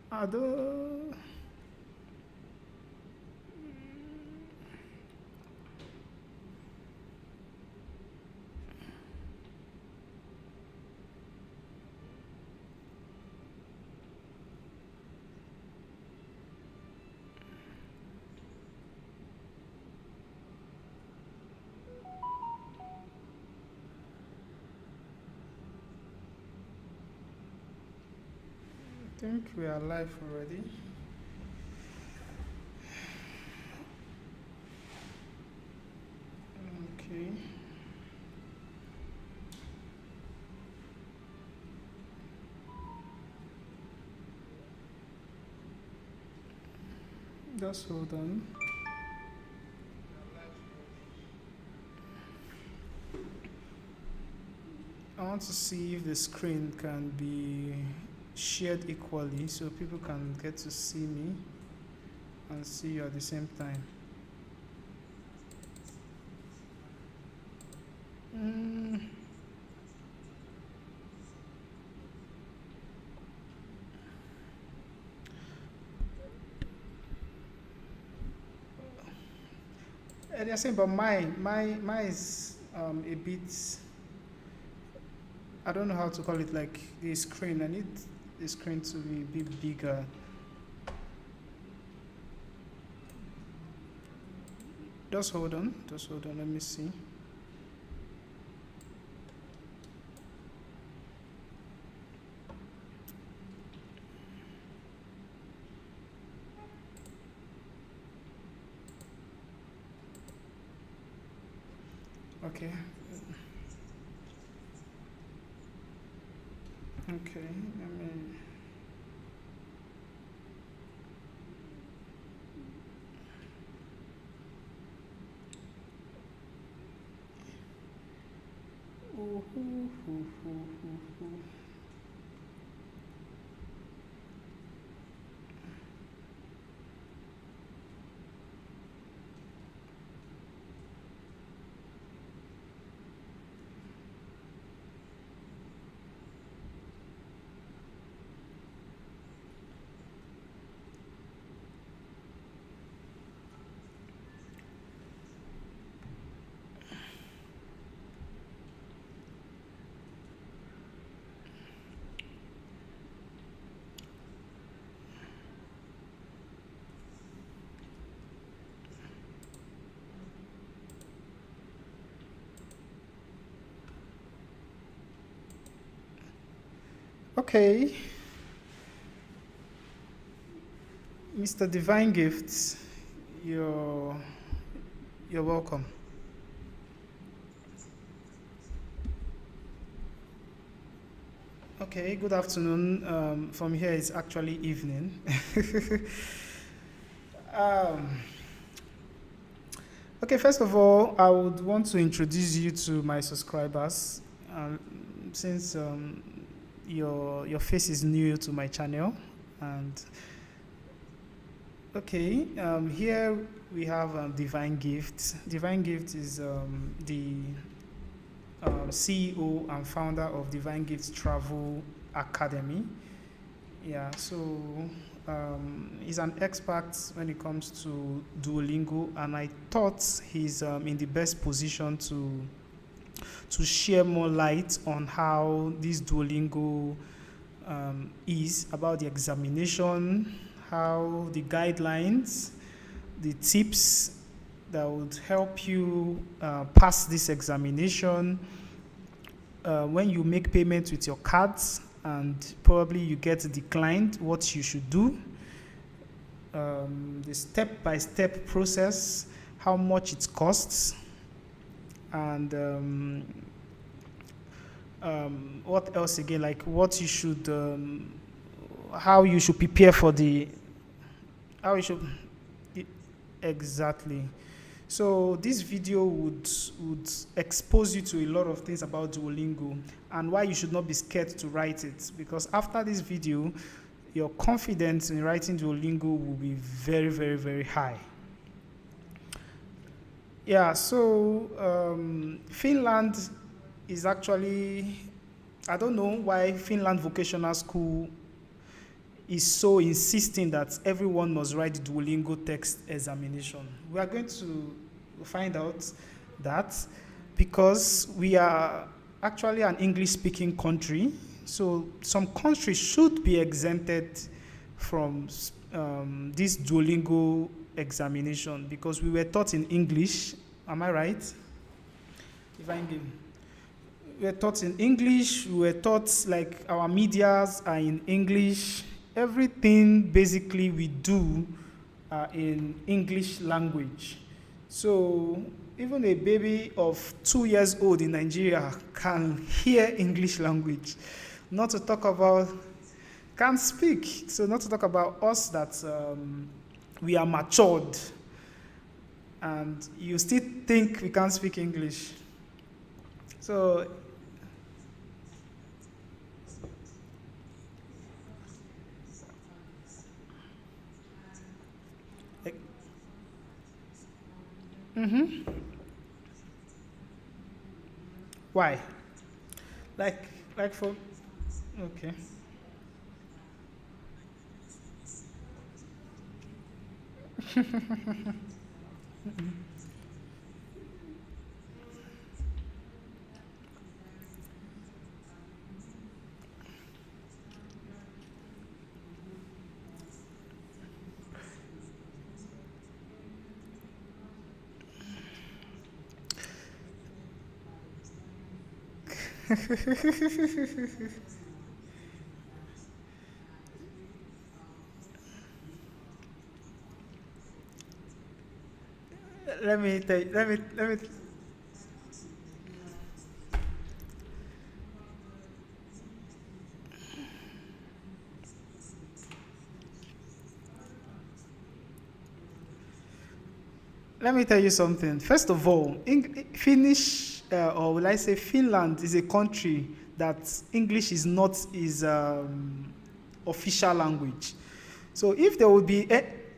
Although I think we are live already. Okay. Just hold on. I want to see if the screen can be shared equally so people can get to see me and see you at the same time. Mm, they're saying, but mine is a bit. I don't know how to call it. Like the screen, I need the screen to be a bit bigger. Just hold on. Just hold on. Let me see. Okay. Okay. Let me. Ooh, ooh, ooh, ooh, ooh, ooh. Okay, Mr. Divine Gifts, you're you're welcome. Okay, good afternoon. From here it's actually evening. um, okay, first of all, I would want to introduce you to my subscribers, um, since your face is new to my channel, and okay, here we have Divine Gift. Divine Gift is the CEO and founder of Divine Gift Travel Academy. Yeah, so he's an expert when it comes to Duolingo, and I thought he's in the best position to share more light on how this Duolingo is about the examination, how the guidelines, the tips that would help you pass this examination when you make payment with your cards and probably you get declined, what you should do, the step-by-step process, how much it costs, and what else again, like what you should, how you should prepare for the, how you should, exactly. So this video would expose you to a lot of things about Duolingo and why you should not be scared to write it, because after this video your confidence in writing Duolingo will be very, very, very high. Yeah, so Finland is actually, I don't know why Finland Vocational School is so insisting that everyone must write the Duolingo Test examination? We are going to find out that because we are actually an English-speaking country, so some countries should be exempted from this Duolingo examination because we were taught in English. Am I right? If I give, we were taught in English. We were taught like our medias are in English. Everything basically we do in English language. So even a baby of 2 years old in Nigeria can hear English language. Not to talk about can speak. So not to talk about us that we are matured and you still think we can't speak English. So mm-hmm. Why? Like like for okay. Let me tell you, let me tell you something. First of all, Finnish, or will I say Finland, is a country that English is not is official language. So if there would be,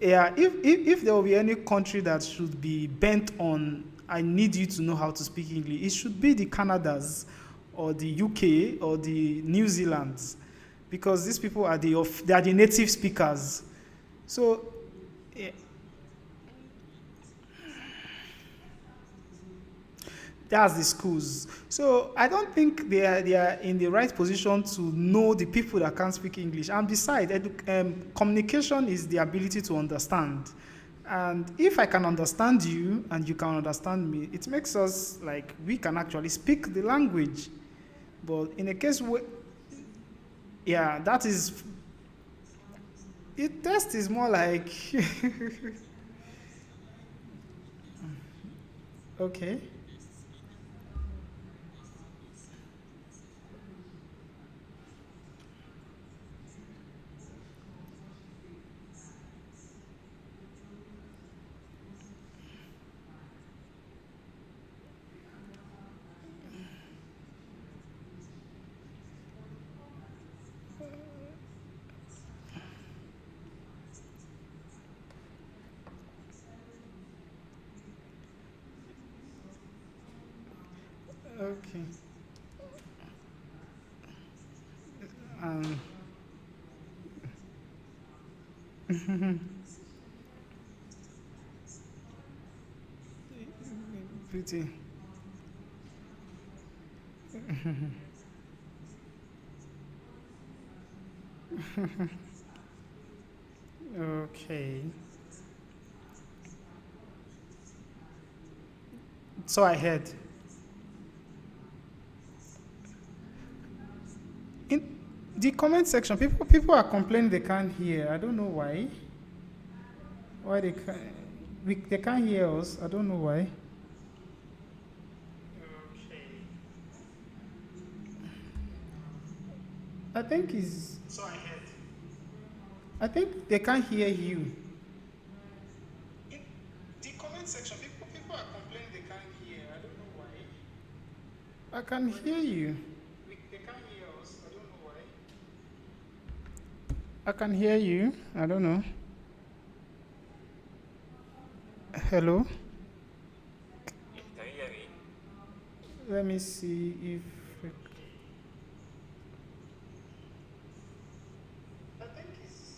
yeah, if there will be any country that should be bent on, I need you to know how to speak English, it should be the Canadas or the UK or the New Zealands, because these people are they are the native speakers. So eh, that's the schools. So I don't think they are in the right position to know the people that can't speak English. And besides, communication is the ability to understand. And if I can understand you and you can understand me, it makes us like we can actually speak the language. But in a case where, yeah, that is, it test is more like, okay, okay. Um, pretty. Okay. So I heard. In the comment section, people are complaining they can't hear. I don't know why. Why they can't hear us. I don't know why. I think is. So I heard. I think they can't hear you. In the comment section, people are complaining they can't hear. I don't know why. I can hear you. They can't hear us. I don't know why. I can hear you. I don't know. Hello. Can you hear me? Let me see if. I think it's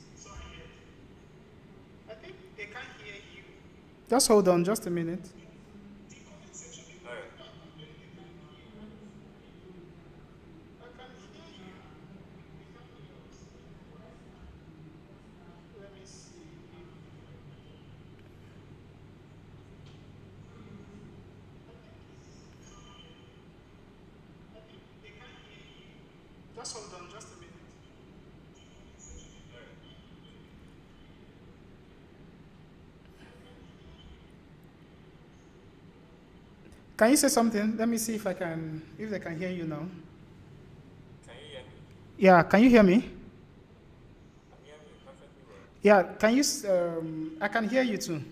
Just hold on, just a minute. Alright. Just hold on, just a minute. Can you say something? Let me see if they can hear you now. Can you hear me? Yeah, can you hear me? I'm hearing you perfectly well. Yeah, can you? I can hear you too. Okay,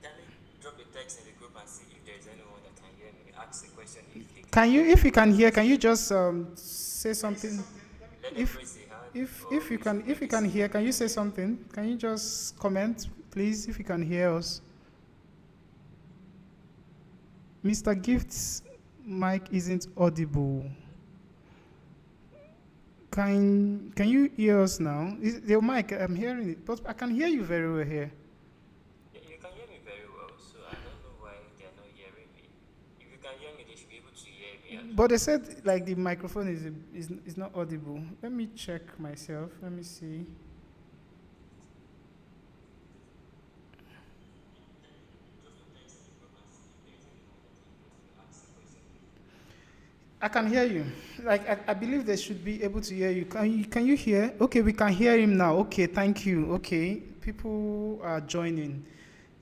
can you drop a text in the group and see if there's anyone that can hear me? Ask a question if they can Can you, hear me. if you can hear, can you just say something? Let them If raise a hand if or you we should if you maybe can see. hear, can you say something? Can you just comment, please, if you can hear us? Mr. Gift's mic isn't audible. Can you hear us now? Your mic, I'm hearing it, but I can hear you very well here. Yeah, you can hear me very well, so I don't know why they're not hearing me. If you can hear me, they should be able to hear me as But well. they said like the microphone is not audible. Let me check myself. Let me see. I can hear you. Like I believe they should be able to hear you. Can you hear? Okay, we can hear him now. Okay, thank you. Okay, people are joining.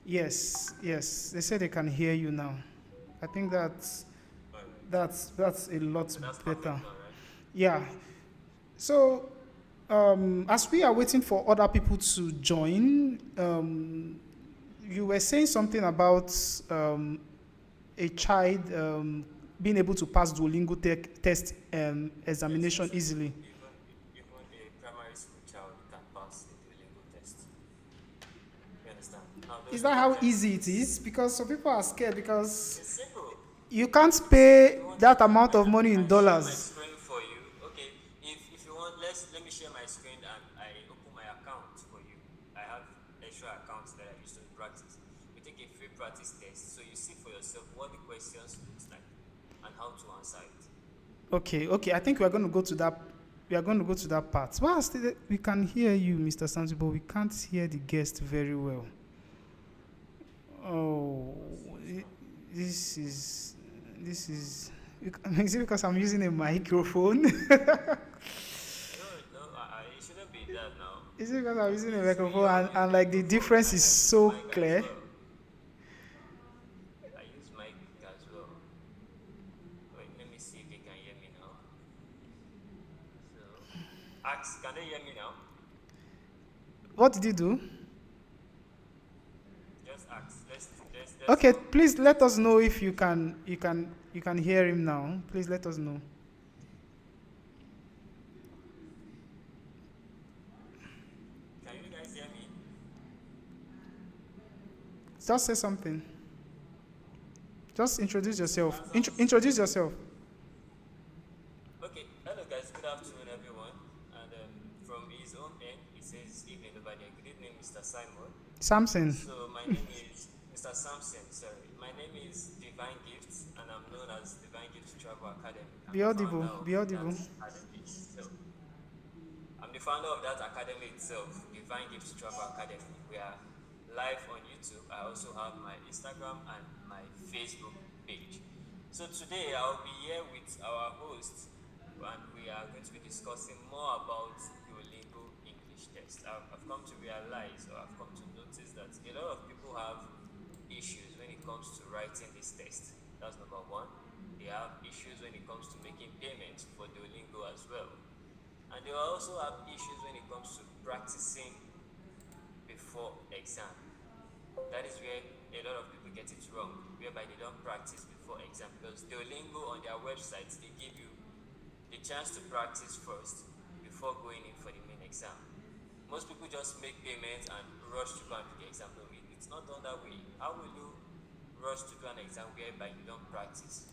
Yes, yes. They say they can hear you now. I think Alright. that's a lot So that's better. perfect now, right? Yeah. So as we are waiting for other people to join, you were saying something about a child being able to pass Duolingo test Yes, I examination said easily. even a primary school child can pass the Duolingo test. You understand? Now Is there's that no how problem. easy it is? Because some people are scared because It's simple. you can't It's simple. If pay you want, that amount of money in I share my dollars. screen for you. Okay. If you want, let me share my screen and I open my account for you. I have extra accounts that I use to practice. We take a free practice test, so you see for yourself what the questions looks like and how to answer it. Okay, okay. I think we are going to go to that. We are going to go to that part. Well, still, we can hear you, Mr. Santi, but we can't hear the guest very well. Oh, i- this is this is. Is it because I'm using a microphone? No, no, it shouldn't be that now. Is it because I'm using a It's me. microphone You're not using and a like the microphone. difference is I use so mic as clear? well. I use mic as well. Wait, let me see if they can hear me now. So, ask, can they hear me now? What did you do? Just ask. Let's Okay, talk. please Let's let see us what they know can if hear. you can hear him now. Please let us know. Can you guys hear me? Just say something. Just introduce yourself. That sounds Introduce yourself. okay. Hello, guys. Good afternoon, everyone. And from his own end, he says evening over there. Good evening, Mr. Simon. Samson. So my name is Mr. Sampson. Sorry, my name is Divine Gifts, and I'm known as Divine Gifts Travel Academy. I'm Be the audible. founder of Be that audible. academy itself. I'm the founder of that academy itself, Divine Gifts Travel Academy. We are live on YouTube. I also have my Instagram and my Facebook page. So today I'll be here with our host, and we are going to be discussing more about Duolingo English test. I've come to realize, or I've come to notice that a lot of people have issues when it comes to writing this test. That's number one. They have issues when it comes to making payments for Duolingo as well. And they also have issues when it comes to practicing before exam. That is where a lot of people get it wrong, whereby they don't practice before exam. Because Duolingo on their websites, they give you the chance to practice first before going in for the main exam. Most people just make payments and rush to go and do the exam. No, it's not done that way. How will you rush to do an exam whereby you don't practice?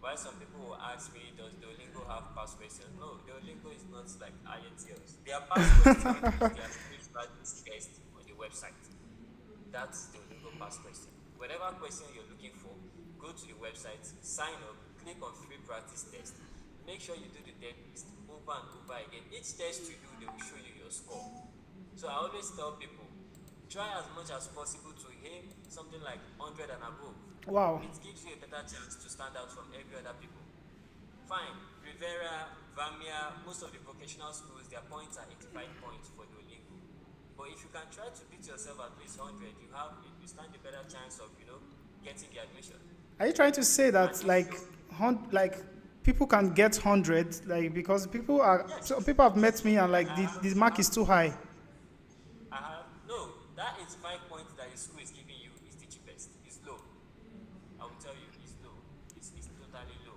Why some people will ask me, does Duolingo have past questions? No, Duolingo is not like IELTS. There are past questions, they are still practice tests on the website. That's the Duolingo Pass question. Whatever question you're looking for, go to the website, sign up, click on free practice test. Make sure you do the test over and over again. Each test you do, they will show you your score. So I always tell people, try as much as possible to aim something like 100 and above. Wow. It gives you a better chance to stand out from every other people. Fine, Rivera, Vamia, most of the vocational schools, their points are 85 points for Duolingo. But if you can try to beat yourself at least 100, you stand a better chance of, getting the admission. Are you trying to say that And like people can get 100 like because people are yes, so people have met me and like the mark is too high? No, that is 5 points that the school is giving you is the cheapest. It's low. I will tell you, it's low. It's totally low.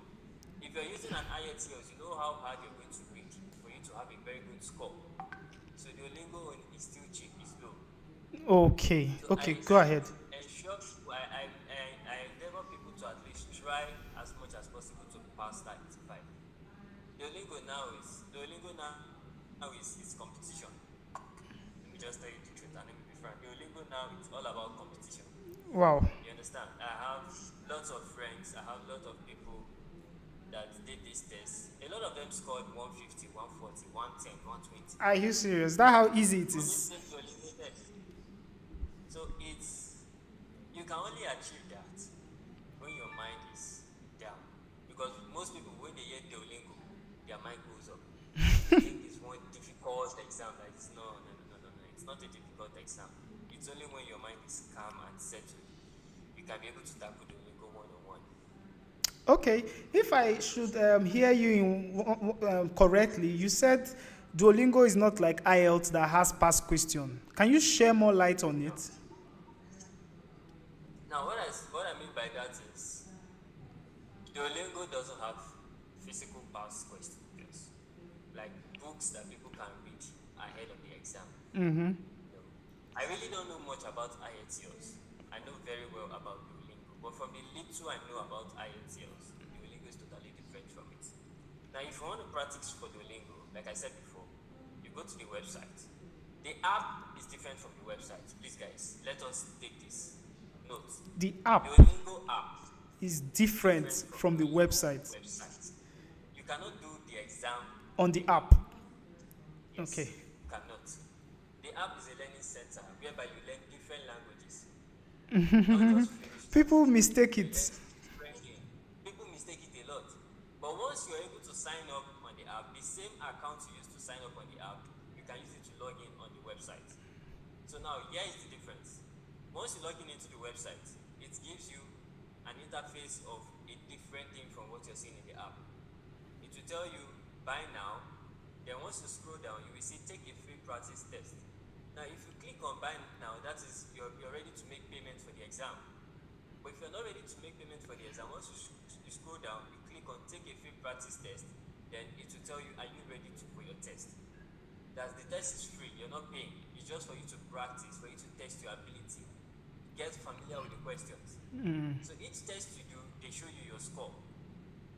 If you're using an IELTS, you know how hard you're going to read for you to have a very good score. So Duolingo is still cheap, it's low. Okay. So Okay, go ahead. ensure people, I endeavor people to at least try as much as possible to pass that 85. Duolingo now is competition. Let me just tell you the truth and let me be frank. Duolingo now it's all about competition. Wow. You understand? I have lots of friends, I have lots of people that did this test. A lot of them scored 150, 140, 110, 120. Are you serious? That how easy it For this is? same Duolingo test. So you can only achieve that when your mind is down. Because most people, when they hear Duolingo, their mind goes up. They think it's one difficult exam. Like no. It's not a difficult exam. It's only when your mind is calm and settled, you can be able to tackle Duolingo one-on-one. Okay, if I should hear you correctly, you said Duolingo is not like IELTS that has past question. Can you share more light on it? Now, what I mean by that is Duolingo doesn't have physical past questions, like books that people can read ahead of the exam. Mm-hmm. I really don't know much about IELTS. I know very well about Duolingo, but from the little I know about IELTS, Duolingo is totally different from it. Now, if you want to practice for Duolingo, like I said before, you go to the website. The app is different from the website. Please, guys, let us take this note. The app Duolingo app is different from the website You cannot do the exam on the app. Yes, Okay. you cannot. The app is a learning center whereby you learn different languages. Not just English. People mistake You learn it. different things. People mistake it a lot. But once you're able to sign up on the app, the same account you used to sign up on the app, you can use it to log in on the website. So now, here is the difference. Once you log in into the website, it gives you an interface of a different thing from what you're seeing in the app. It will tell you, buy now. Then once you scroll down, you will see take a free practice test. Now, if you click on buy now, that is you're ready to make payment for the exam. But if you're not ready to make payment for the exam, once you scroll down, you click on take a free practice test, then it will tell you, are you ready for your test? That the test is free, you're not paying. It's just for you to practice, for you to test your ability, get familiar with the questions. So each test you do, they show you your score.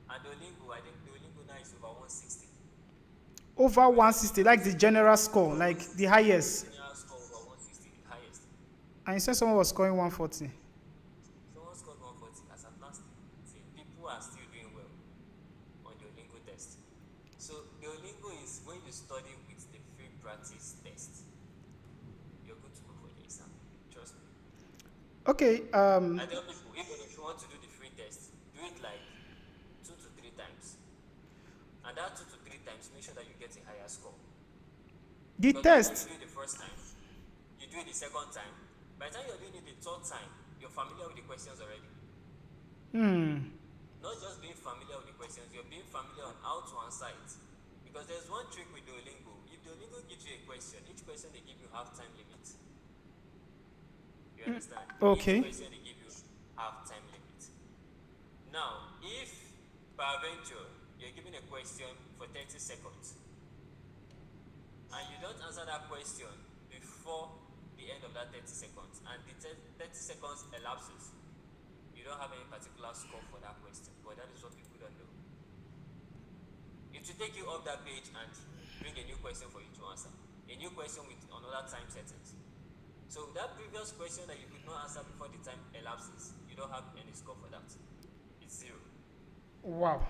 And Duolingo, I think Duolingo now is over 160. Over 160, like the general score, like the highest. General score over 160, the highest. And you said someone was scoring 140. Someone scored 140 as at last. See, people are still doing well on Duolingo test. So Duolingo is when you study with the free practice test, you're good to go for the exam. Trust me. Okay. I tell people, even if you want to do the free test, do it like 2 to 3 times. And that 2 to 3 times, make sure that you get a higher score. The Because test. when you do it the first time, you do it the second time. By the time you're doing it the third time, you're familiar with the questions already. Not just being familiar with the questions, you're being familiar on how to answer it. Because there's one trick with Duolingo. If Duolingo gives you a question, each question they give you half time limit. You understand? Okay. Each question they give you half time limit. Now, if peradventure you're given a question for 30 seconds and you don't answer that question before the end of that 30 seconds and the 30 seconds elapses, you don't have any particular score for that question, but that is what people don't know. It will take you off that page and bring a new question for you to answer, a new question with another time settings. So that previous question that you could not answer before the time elapses, you don't have any score for that. It's zero. Wow.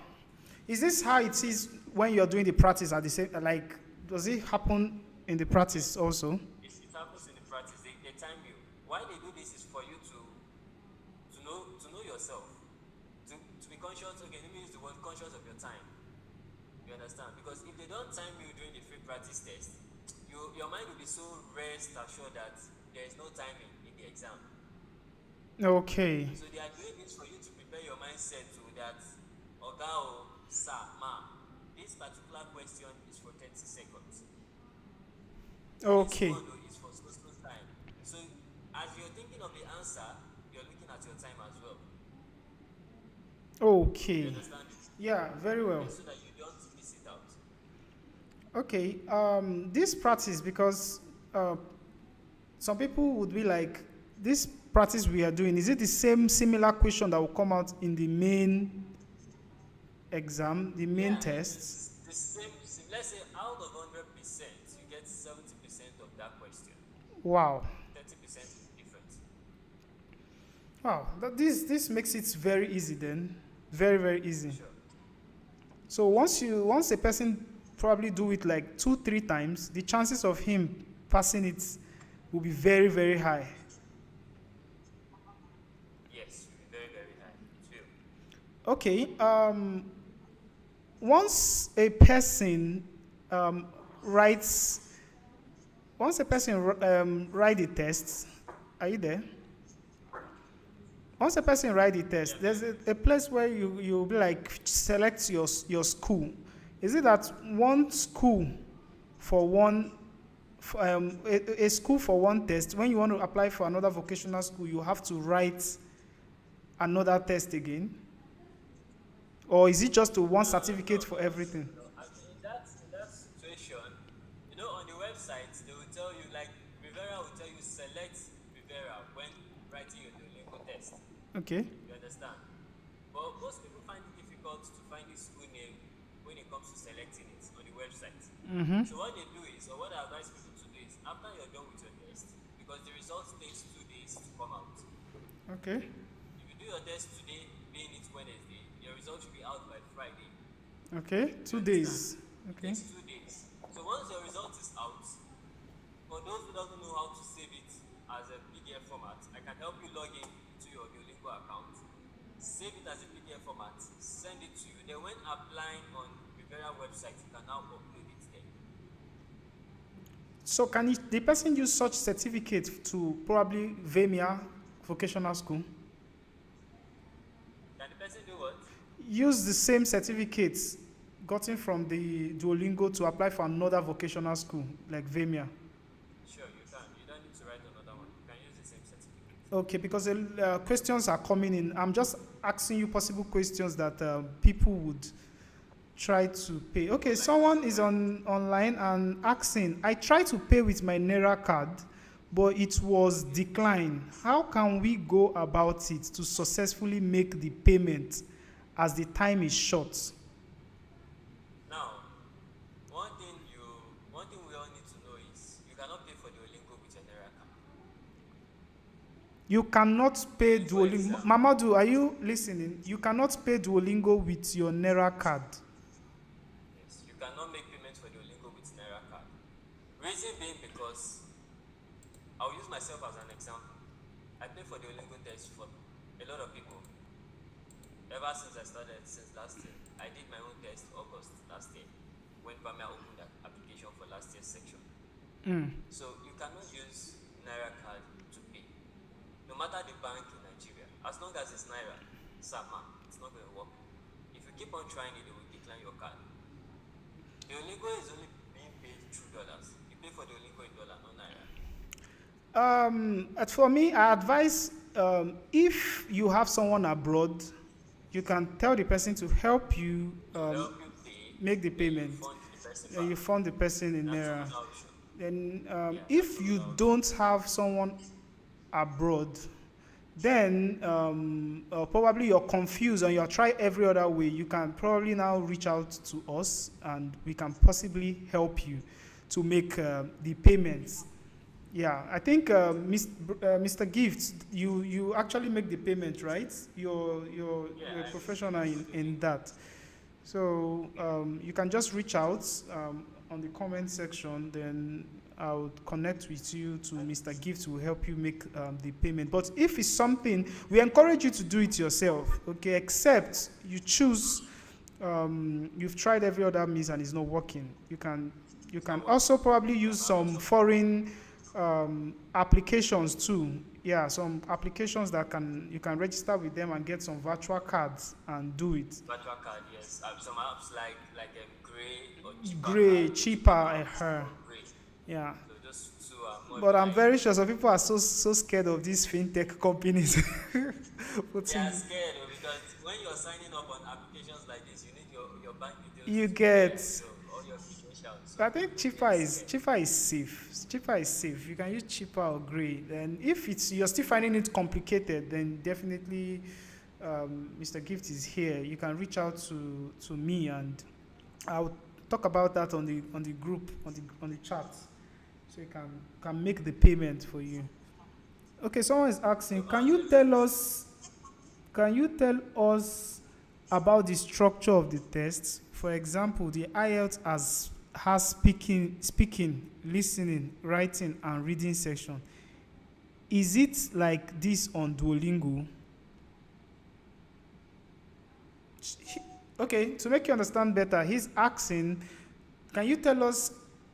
Is this how it is when you're doing the practice at the same, like, does it happen in the practice also? It happens in the practice. They time you. Why they do this is for you to know yourself, to be conscious. Okay, let me use the word conscious of your time. You understand? Because if they don't time you during the free practice test, your mind will be so rest assured that there is no timing in the exam. Okay. So they are doing this for you to prepare your mindset to that, Ogao, sir, ma, this particular question is for 30 seconds. Okay. This one is for so time. So as you're thinking of the answer, you're looking at your time as well. You Okay. understand it? Yeah, very well. So that you don't miss it out. Okay. This practice, because some people would be like, this practice we are doing, is it the same similar question that will come out in the main exam, the main tests? The same, let's say out of 100%, you get 70% of that question. Wow. 30% is different. Wow. This makes it very easy then. Very, very easy. Sure. So once a person probably do it like 2-3 times, the chances of him passing it will be very, very high. Yes, it will be very, very high. It will. Okay. Once a person um, writes, once a person write the test, are you there? Once a person write the test, there's a place where you'll be like select your school. Is it that one school for one a school for one test? When you want to apply for another vocational school, you have to write another test again? Or is it just one certificate for everything? No, in that situation, on the website they will tell you, like Rivera will tell you select Rivera when writing your Duolingo test. Okay. You understand? But most people find it difficult to find the school name when it comes to selecting it on the website. Mm-hmm. So what they do is, or what I advise people to do is, after you're done with your test, because the results takes 2 days to come out. Okay. If you do your test today, being it Wednesday, your results will be out by Friday. Okay. 2 days. Okay. It takes 2 days. So once your result is out, for those who don't know how to save it as a PDF format, I can help you log in to your Duolingo account, save it as a PDF format, send it to you. Then when applying on Rivera website, you can now upload it there. So can the person use such certificate to probably VMIA vocational school? Can the person do what? Use the same certificates gotten from the Duolingo to apply for another vocational school, like VMIA? Sure, you can. You don't need to write another one. You can use the same certificate. Okay, because questions are coming in. I'm just asking you possible questions that people would try to pay. Okay, someone is online and asking, I tried to pay with my Naira card, but it was declined. How can we go about it to successfully make the payment as the time is short? Now, one thing we all need to know is you cannot pay for Duolingo with your Naira card. You cannot pay Duolingo. Mamadou, are you listening? You cannot pay Duolingo with your Naira card. Yes, you cannot make payment for Duolingo with Naira card. Reason being because I'll use myself as an example. I pay for Duolingo Test for a lot of people. Ever since I started, since last year, I did my own test August last year when Pamela opened that application for last year's section. So you cannot use Naira card to pay. No matter the bank in Nigeria, as long as it's Naira, Sama, it's not going to work. If you keep on trying it, they will decline your card. Duolingo is only being paid through dollars. You pay for Duolingo in dollar, not Naira. For me, I advise if you have someone abroad, you can tell the person to help you make the payment. You fund the person in Naira. Then, if you don't have someone abroad, then probably you're confused and you're trying every other way. You can probably now reach out to us and we can possibly help you to make the payments. Yeah, I think Mr. Gift, you actually make the payment, right? You're a Yeah, professional I do the in payment. that. So you can just reach out on the comment section. Then I'll connect with you to Mr. Gift who will help you make the payment. But if it's something, we encourage you to do it yourself, okay? Except you choose, you've tried every other means and it's not working. You It's can not working. also probably You use can also some foreign applications too. Yeah, some applications that can you can register with them and get some virtual cards and do it. virtual card, yes. Some apps like Gray or cheaper Gray, card, cheaper cheaper, pounds or Gray. yeah. So those two are more But I'm very reliable. sure some people are so scared of these fintech companies They are putting scared because when you're signing up on applications like this, you need your bank details you to be there, get. all your credentials. So I think people get scared. cheaper is safe. Cheaper is safe. You can use cheaper or gray. Then if it's you're still finding it complicated, then definitely Mr. Gift is here. You can reach out to me and I'll talk about that on the group on the chat, so you can make the payment for you. Okay, someone is So asking, actually, can you tell us about the structure of the test? For example, the IELTS has speaking, listening, writing, and reading section. Is it like this on Duolingo? Okay, to make you understand better, he's asking, can you tell us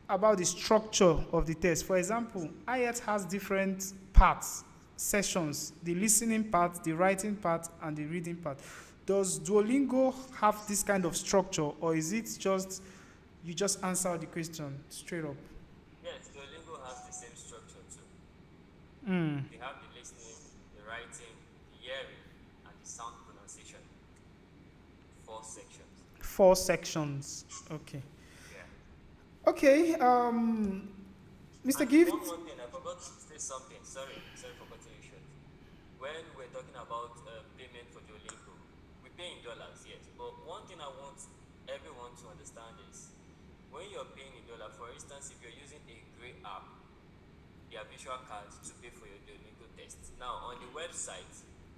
about the structure of the test? For example, IELTS has different parts, sessions, the listening part, the writing part, and the reading part. Does Duolingo have this kind of structure, or is it just you just answer the question straight up? yes, Duolingo has the same structure too. Mm. They have the listening, the writing, the hearing, and the sound pronunciation. Four sections. Four sections. Okay. Yeah. Okay. Mr. And Gift. one more thing, I forgot to say something. Sorry for cutting you short. When we're talking about payment for Duolingo, we pay in dollars, yes. But one thing I want everyone to understand is when you're paying in dollar, for instance, if you're using a Gray app, their visual cards to pay for your Duolingo test. Now, on the website,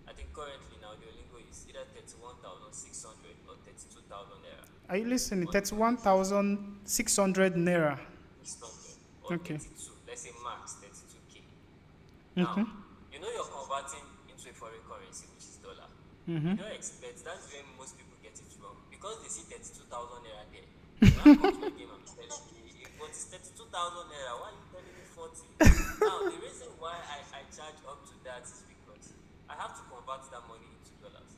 I think currently now Duolingo is either 31,600 or 32,000 naira Are you listening? on the website. 31,600 naira. 600 or Okay. 32, let's say max 32K. Now, Mm-hmm. you know you're converting into a foreign currency, which is dollar. Mm-hmm. You don't expect, that's where most people get it wrong. Because they see 32,000 naira there. You now come to the game and be telling me, but it's 32,000 naira, why are you telling me 40? Now, the reason why I charge up to that is because I have to convert that money into dollars.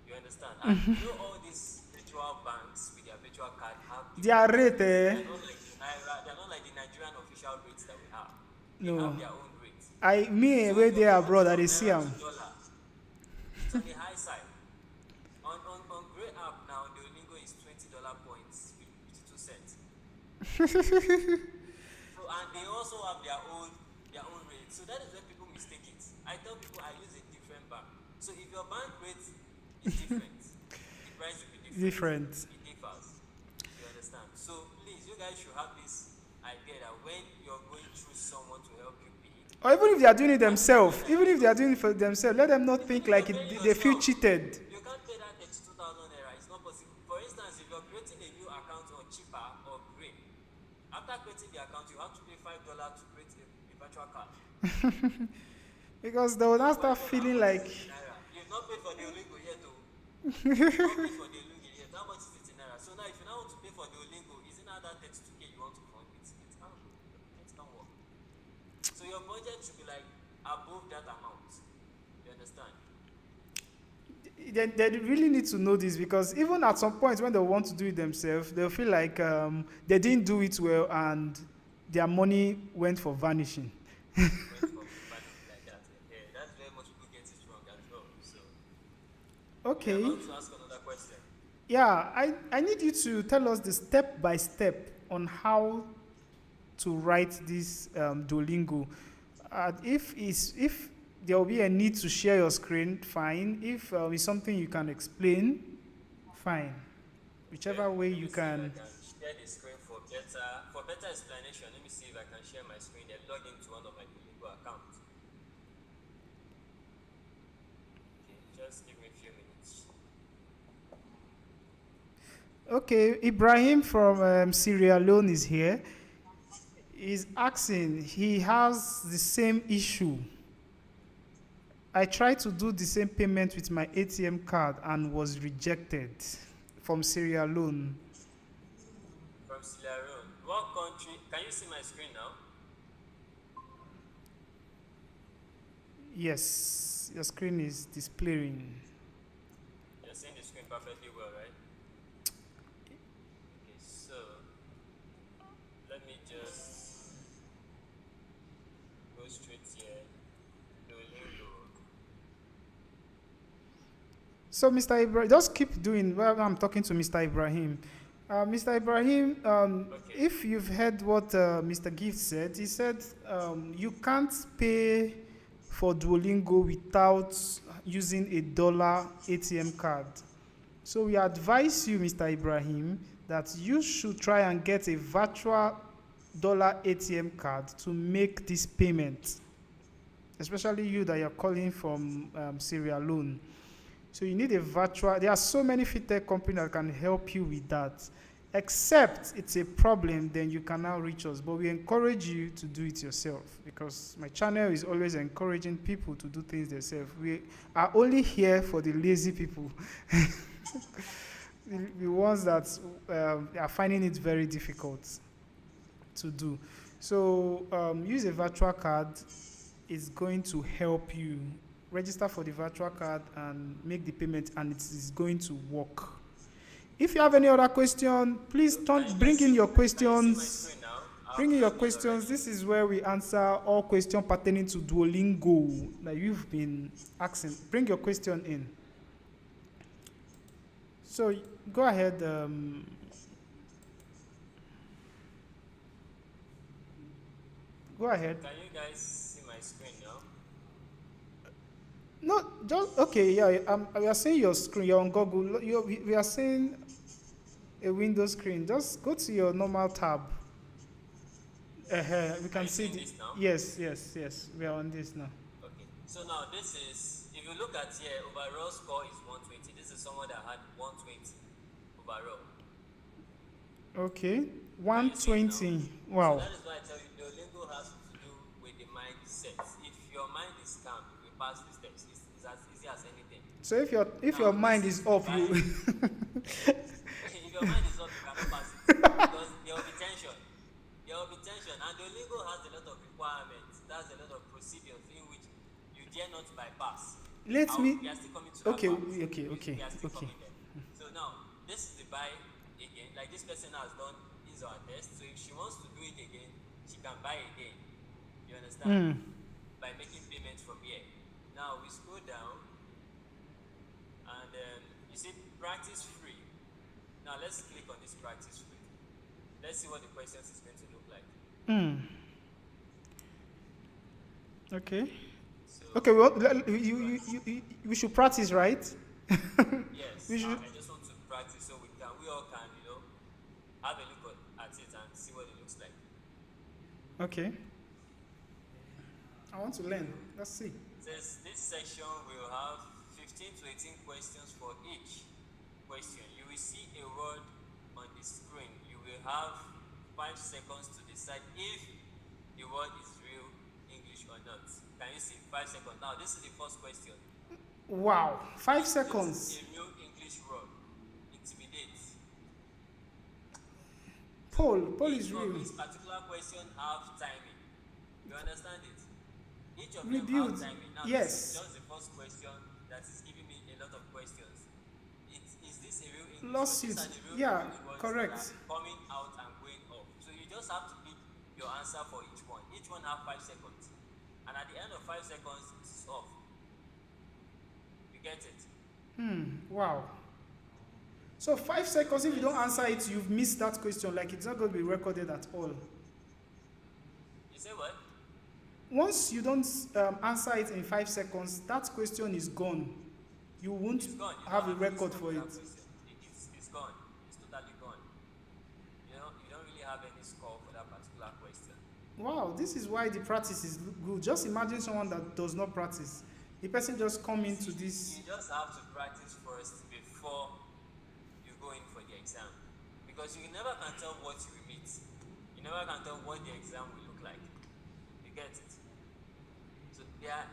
You understand? And you know all these virtual banks with their virtual card have Their different rate, rates. They're not like the Nigerian official rates that we have. They have No. their own rates. Me So where if they you're abroad, converting I from dey see naira to 'em. dollar, it's on the high side. On Gray app now, the Duolingo is $20 points, 52 cents. So and they also have their own rate. So that is where people mistake it. I tell people I use a different bank. So if your bank rate is different, the price will be different. Different. It differs. You understand? So please, you guys should have this idea that when you're going through someone to help you pay, Or even if they are doing it you have to pay themselves, that even if they are little. doing it for themselves, let them not Even think if you're like paying they feel yourself, cheated. you can't pay that 32,000 naira. It's not possible. For instance, if you're creating a new account on cheaper or Gray, after creating the account, you have to pay $5 to create a virtual card. Because they will Now now $5, start how feeling much is like it in naira? You've not paid for the Duolingo yet, though. You've not paid for the Duolingo yet. How much is it in naira? So now, if you now want to pay for the Duolingo, isn't that 32K you want to fund? It can't work. So your budget should be like above that amount. You understand? they really need to know this, because even at some point when they want to do it themselves, they'll feel like they didn't do it well and their money went for vanishing. Went for vanity like that. Yeah, that's where most people get it wrong as well. So you're Okay. about to ask another question. Yeah, I need you to tell us the step by step on how to write this Duolingo. If there will be a need to share your screen, fine. If it's something you can explain, fine. Okay, Whichever way let you me see if I can. can share the screen for better better explanation, let me see if I can share my screen and log into one of my Duolingo accounts. Okay, just give me a few minutes. Okay, Ibrahim from Sierra Leone is here. He's asking, he has the same issue. I tried to do the same payment with my ATM card and was rejected from Sierra Leone. From Sierra Leone. What country? Can you see my screen now? Yes, your screen is displaying. You're seeing the screen perfectly well, right? Okay, so let me just go straight here. Duolingo. So, Mr. Ibrahim, just keep doing while I'm talking to Mr. Ibrahim. Mr. Ibrahim, Okay. if you've heard what Mr. Gift said, he said you can't pay for Duolingo without using a dollar ATM card. So we advise you, Mr. Ibrahim, that you should try and get a virtual dollar ATM card to make this payment, especially you that you're calling from Sierra Leone. So you need a virtual. There are so many fintech companies that can help you with that. Except it's a problem, then you can now reach us. But we encourage you to do it yourself because my channel is always encouraging people to do things themselves. We are only here for the lazy people, the ones that are finding it very difficult to do. So use a virtual card. It's going to help you register for the virtual card and make the payment, and it is going to work. If you have any other question, please bring in your questions. Bring in your questions. This is where we answer all questions pertaining to Duolingo that you've been asking. Bring your question in. So go ahead. Go ahead. Can you guys see my screen now? No, just okay. Yeah, we are seeing your screen. You're on Google. We are seeing a window screen. Just go to your normal tab. We can see this now? Yes. We are on this now. Okay. So now this is, if you look at here, overall score is 120. This is someone that had 120 overall. Okay, 120. Wow. So that is why I tell you, Duolingo has to do with the mindset. If your mind is calm, you will pass the steps. It's as easy as anything. So if your mind is off, you. If your mind is off, you cannot pass it because there will be tension. And Duolingo has a lot of requirements. There's a lot of procedures in which you dare not bypass. We are still coming to Okay. We are still coming there. So now, this is the buy again. Like this person has done his or her test. So if she wants to do it again, she can buy again. You understand? By making payments from here. Now we scroll down and you see practice free. Now let's click on this practice free. Let's see what the questions is going to look like. Okay. So, Okay. Well, we should practice, right? yes. We should. I just want to practice so we all can, have a look at it and see what it looks like. Okay. I want to learn. Let's see. It says this section will have 15 to 18 questions for each question. You will see a word on the screen. You will have 5 seconds to decide if the word is real English or not. Can you see 5 seconds? Now, this is the first question. Wow, 5 seconds. A real English word. Intimidate. Paul is Each real. of these particular question have timing. You understand it? Each of them Rebuild. have timing. Now, Yes. this is just the first question that is giving me a lot of questions. Is this a real English Lawsuit. word? These are the real Yeah, English words correct. that are coming out and going off. So you just have to pick your answer for each one. Each one have 5 seconds. And at the end of 5 seconds, it's off. You get it? Wow. So 5 seconds, if you don't answer it, you've missed that question. Like it's not going to be recorded at all. You say what? Once you don't answer it in 5 seconds, that question is gone. You won't It's gone. You have a don't record any for score it. that question. It's gone. It's totally gone. You don't really have any Wow, this is why the practice is good. Just imagine someone that does not practice. The person just come into this. You just have to practice first before you go in for the exam, because you never can tell what you will meet. You never can tell what the exam will look like. You get it? So there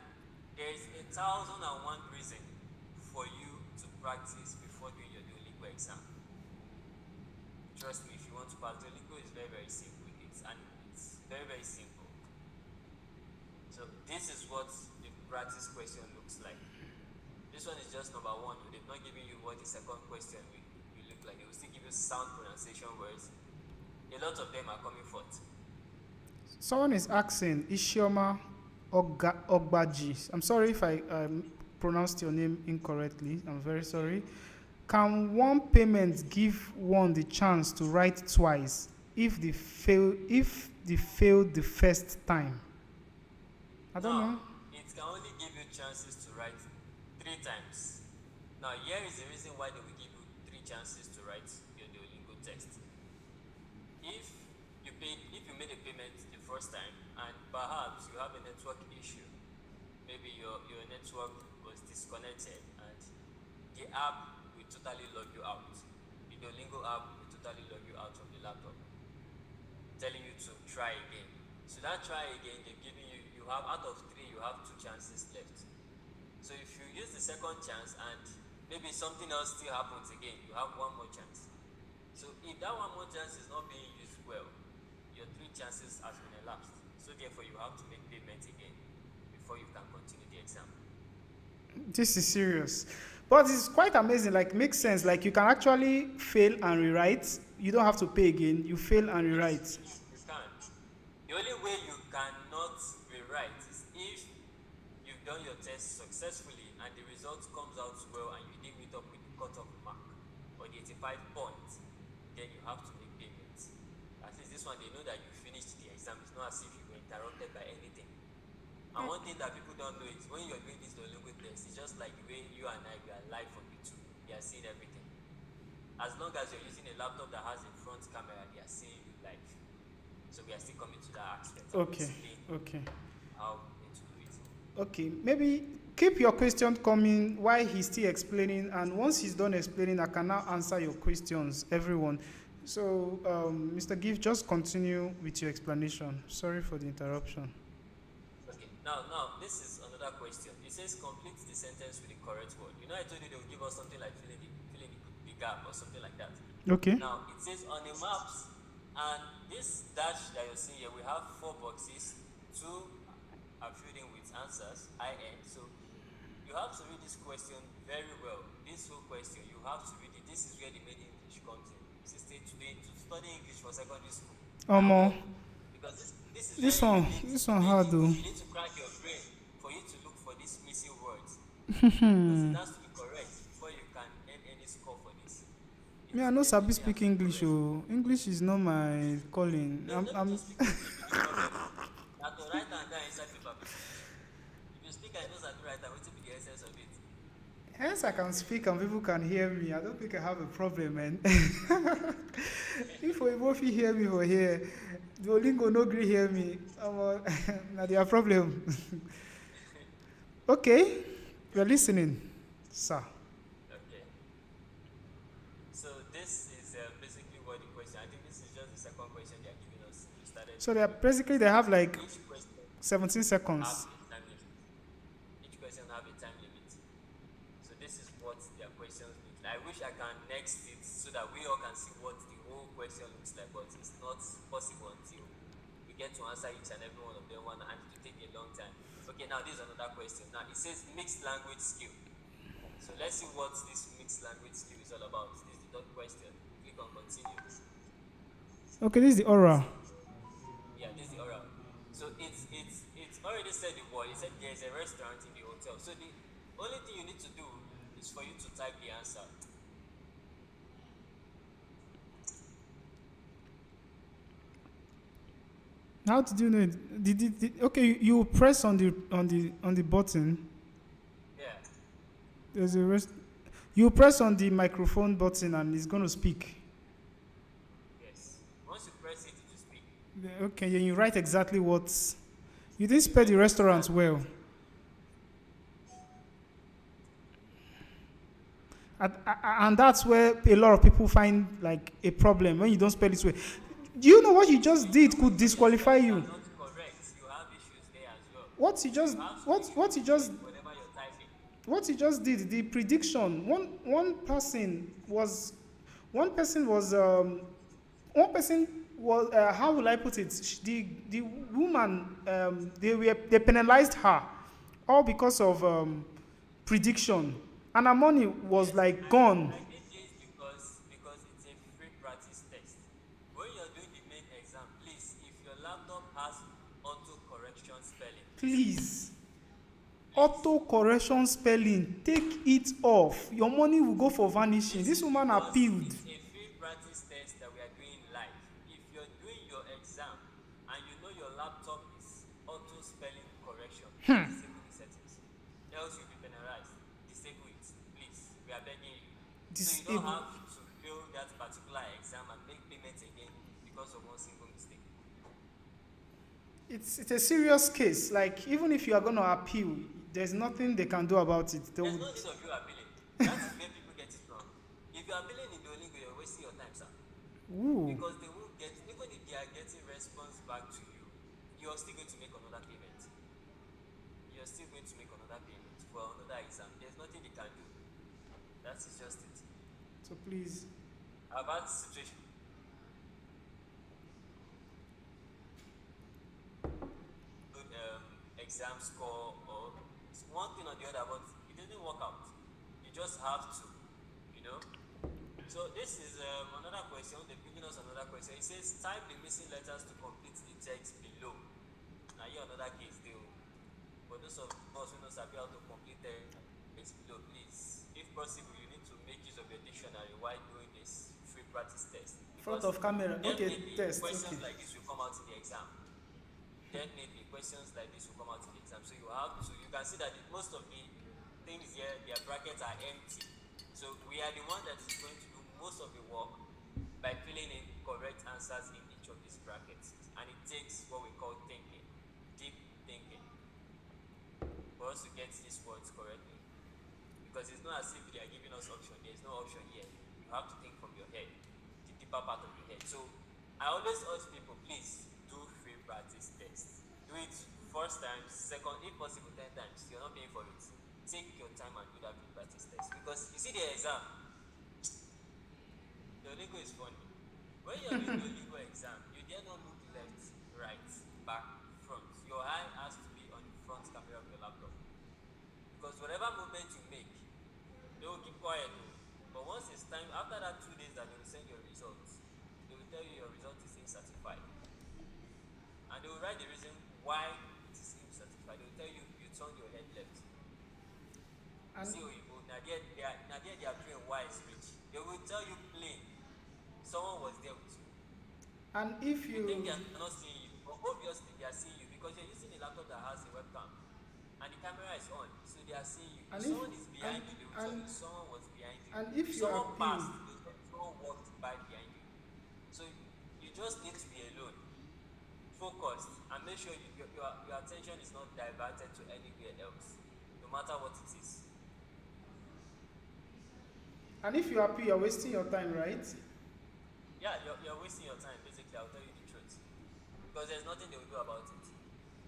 is 1,001 reason for you to practice before doing your Duolingo exam. Trust me, if you want to pass, Duolingo is very, very simple. It's very, very simple. So this is what the practice question looks like. This one is just number one. They've not given you what the second question will look like. They will still give you sound pronunciation words. A lot of them are coming forth. Someone is asking, Ishioma Ogbaji. I'm sorry if I pronounced your name incorrectly. I'm very sorry. Can one payment give one the chance to write twice if they failed the first time? I don't know. It can only give you chances to write 3 times. Now, here is the reason why they will give you 3 chances to write your Duolingo test. If you made a payment the first time and perhaps you have a network issue, maybe your network was disconnected and the app will totally log you out. The Duolingo app will totally log you out from the laptop, telling you to try again. So that try again, they've given you have out of 3, you have 2 chances left. So if you use the second chance and maybe something else still happens again, you have 1 more chance. So if that 1 more chance is not being used well, your 3 chances has been elapsed. So therefore you have to make payment again before you can continue the exam. This is serious. But it's quite amazing. Like, makes sense. Like, you can actually fail and rewrite. You don't have to pay again. You fail and rewrite. You can. The only way you cannot rewrite is if you've done your test successfully and the result comes out well and you didn't meet up with the cutoff mark or the 85 points, then you have to make payments. At least this one, they know that you finished the exam. It's not as if you were interrupted by anything. And one thing that people don't know is when you're doing this Duolingo test, it's just like the way you and I, we are live on YouTube. We are seeing everything. As long as you're using a laptop that has a front camera, they are seeing you live. So we are still coming to that aspect. Okay. How we need to do it. Okay. Maybe keep your question coming while he's still explaining. And once he's done explaining, I can now answer your questions, everyone. So, Mr. Gift, just continue with your explanation. Sorry for the interruption. Now, this is another question. It says complete the sentence with the correct word. You know, I told you they will give us something like filling the gap or something like that. Okay. Now, it says on the maps, and this dash that you're seeing here, we have 4 boxes. 2 are filled in with answers, IN. So, you have to read this question very well. This whole question, you have to read it. This is where the main English comes in. This is to study English for secondary school. Because this one hard though. You need to crack your brain for you to look for these missing words. Because it has to be correct before you can earn any score for this. Me, I know Sabi speak English. Oh, English is not my calling. I'm not speak English. Now to write and down inside paper. If you speak and know Sabi write, what will be the essence of it? Hence, I can speak and people can hear me. I don't think I have a problem, man. If we both hear me for here, Duolingo no agree hear me. Now their problem. Okay, we're listening, sir. Okay. So this is basically what the question. I think this is just the second question they are giving us. So they have like each question 17 seconds. have a time limit. Each question have a time limit. So this is what their questions look like. I wish I can next it so that we all can see what the whole question looks like, but it's not possible until we get to answer each and every one of them one, and it will take a long time. Okay, now this is another question. Now it says mixed language skill. So let's see what this mixed language skill is all about. This is the third question. Click on continue. Okay, this is the oral. Yeah, this is the oral. So it's already said the word. It said there is a restaurant in the hotel. So the only thing you need to do is for you to type the answer. How did you know it? Okay, you press on the button. Yeah. There's a rest. You press on the microphone button and it's going to speak. Yes. Once you press it, it will speak. Okay, you write exactly what. You didn't spell the restaurant well. And that's where a lot of people find like a problem when you don't spell it well. Do you know what you just did could disqualify Spelling are you? not correct. You have issues there as well. What you So just you have to what make it what you just correct whatever you're typing. what you just did, the prediction. One person was how will I put it? The woman they penalized her all because of prediction, and her money was Yes, like gone. I did this because it's a free practice test. When you're doing the main exam, please, if your laptop has auto correction spelling, disable it. Please, Please. auto correction spelling, take it off. Your money will go for vanishing. This This is woman because appealed. it's a free practice test that we are doing live. If you're doing your exam and you know your laptop is auto spelling correction, please disable the settings. Else you'll be penalized. Disable it, please. We are begging you. So you don't Disable. have to fail that particular exam and make payments again because of one single mistake. It's a serious case. Like even if you are going to appeal, there's nothing they can do about it. They There's would. no need of you appealing. That is where people get it wrong. If you're appealing in Duolingo, you're wasting your time, sir. Ooh. Because they won't get, even if they are getting response back to you, you're still going to make another payment. You're still going to make another payment for another exam. There's nothing they can do. That is just it. So please. About the situation, good exam score or one thing or the other, but it didn't work out. You just have to, you know. So this is another question. They're giving us another question. It says type the missing letters to complete the text below. Now here another case deal. For those of us who know sabi how to complete text below, please, if possible, you need to make use of your dictionary while doing this free practice test. Front Because of camera. Okay, definitely test. questions Okay. like this will come out in the exam. Definitely questions like this will come out in the exam. So you have to, you can see that most of the things here, their brackets are empty. So we are the one that is going to do most of the work by filling in correct answers in each of these brackets. And it takes what we call thinking, deep thinking, for us to get these words correctly. Because it's not as if they are giving us option. There is no option here. You have to think from your head, the deeper part of your head. So I always urge people, please do free practice tests. Do it first time, second, if possible 10 times. You're not paying for it. Take your time and do that free practice test. Because you see the exam, Duolingo is funny. When you're doing Duolingo exam, you dare not look left, right, back, front. Your eye has to be on the front camera of your laptop. Because whatever movement you make, they will keep quiet. But once it's time, after that 2 days that they will send your results, they will tell you your result is incertified. And they will write the reason why it is incertified. They will tell you you turned your head left. And See Oyibo, now there they are doing why it's rich. They will tell you plain. Someone was there with you. and if You think you they are not seeing you, but obviously they are seeing you because you're using a laptop that has a webcam and the camera is on, so they are seeing you. And If if someone is behind and you, they will tell and you someone was behind you. and if If you someone appeal, passed, they will tell you someone walked by behind you. So you just need to be alone, focused, and make sure your attention is not diverted to anywhere else, no matter what it is. you're wasting your time, right? Yeah, you're wasting your time, basically. I'll tell you the truth. Because there's nothing they will do about it.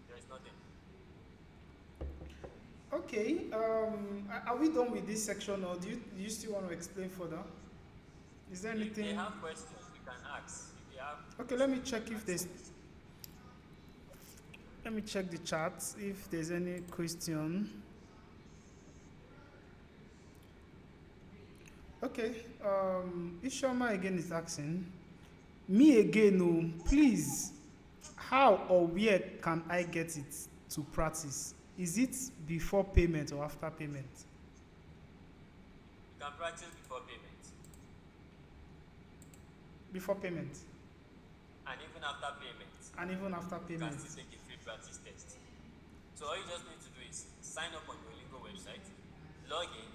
There is nothing. Okay. Are we done with this section, or do you still want to explain further? Is there If they anything? have questions, you can ask. If they have Okay, let me questions, you check can if ask. there's. Let me check the chat if there's any question. Okay. Ishama again is asking me again. Oh, please. How or where can I get it to practice? Is it before payment or after payment? You can practice before payment. Before payment. And even after payment, And even after you payment. can still take a free practice test. So all you just need to do is sign up on your Duolingo website, log in.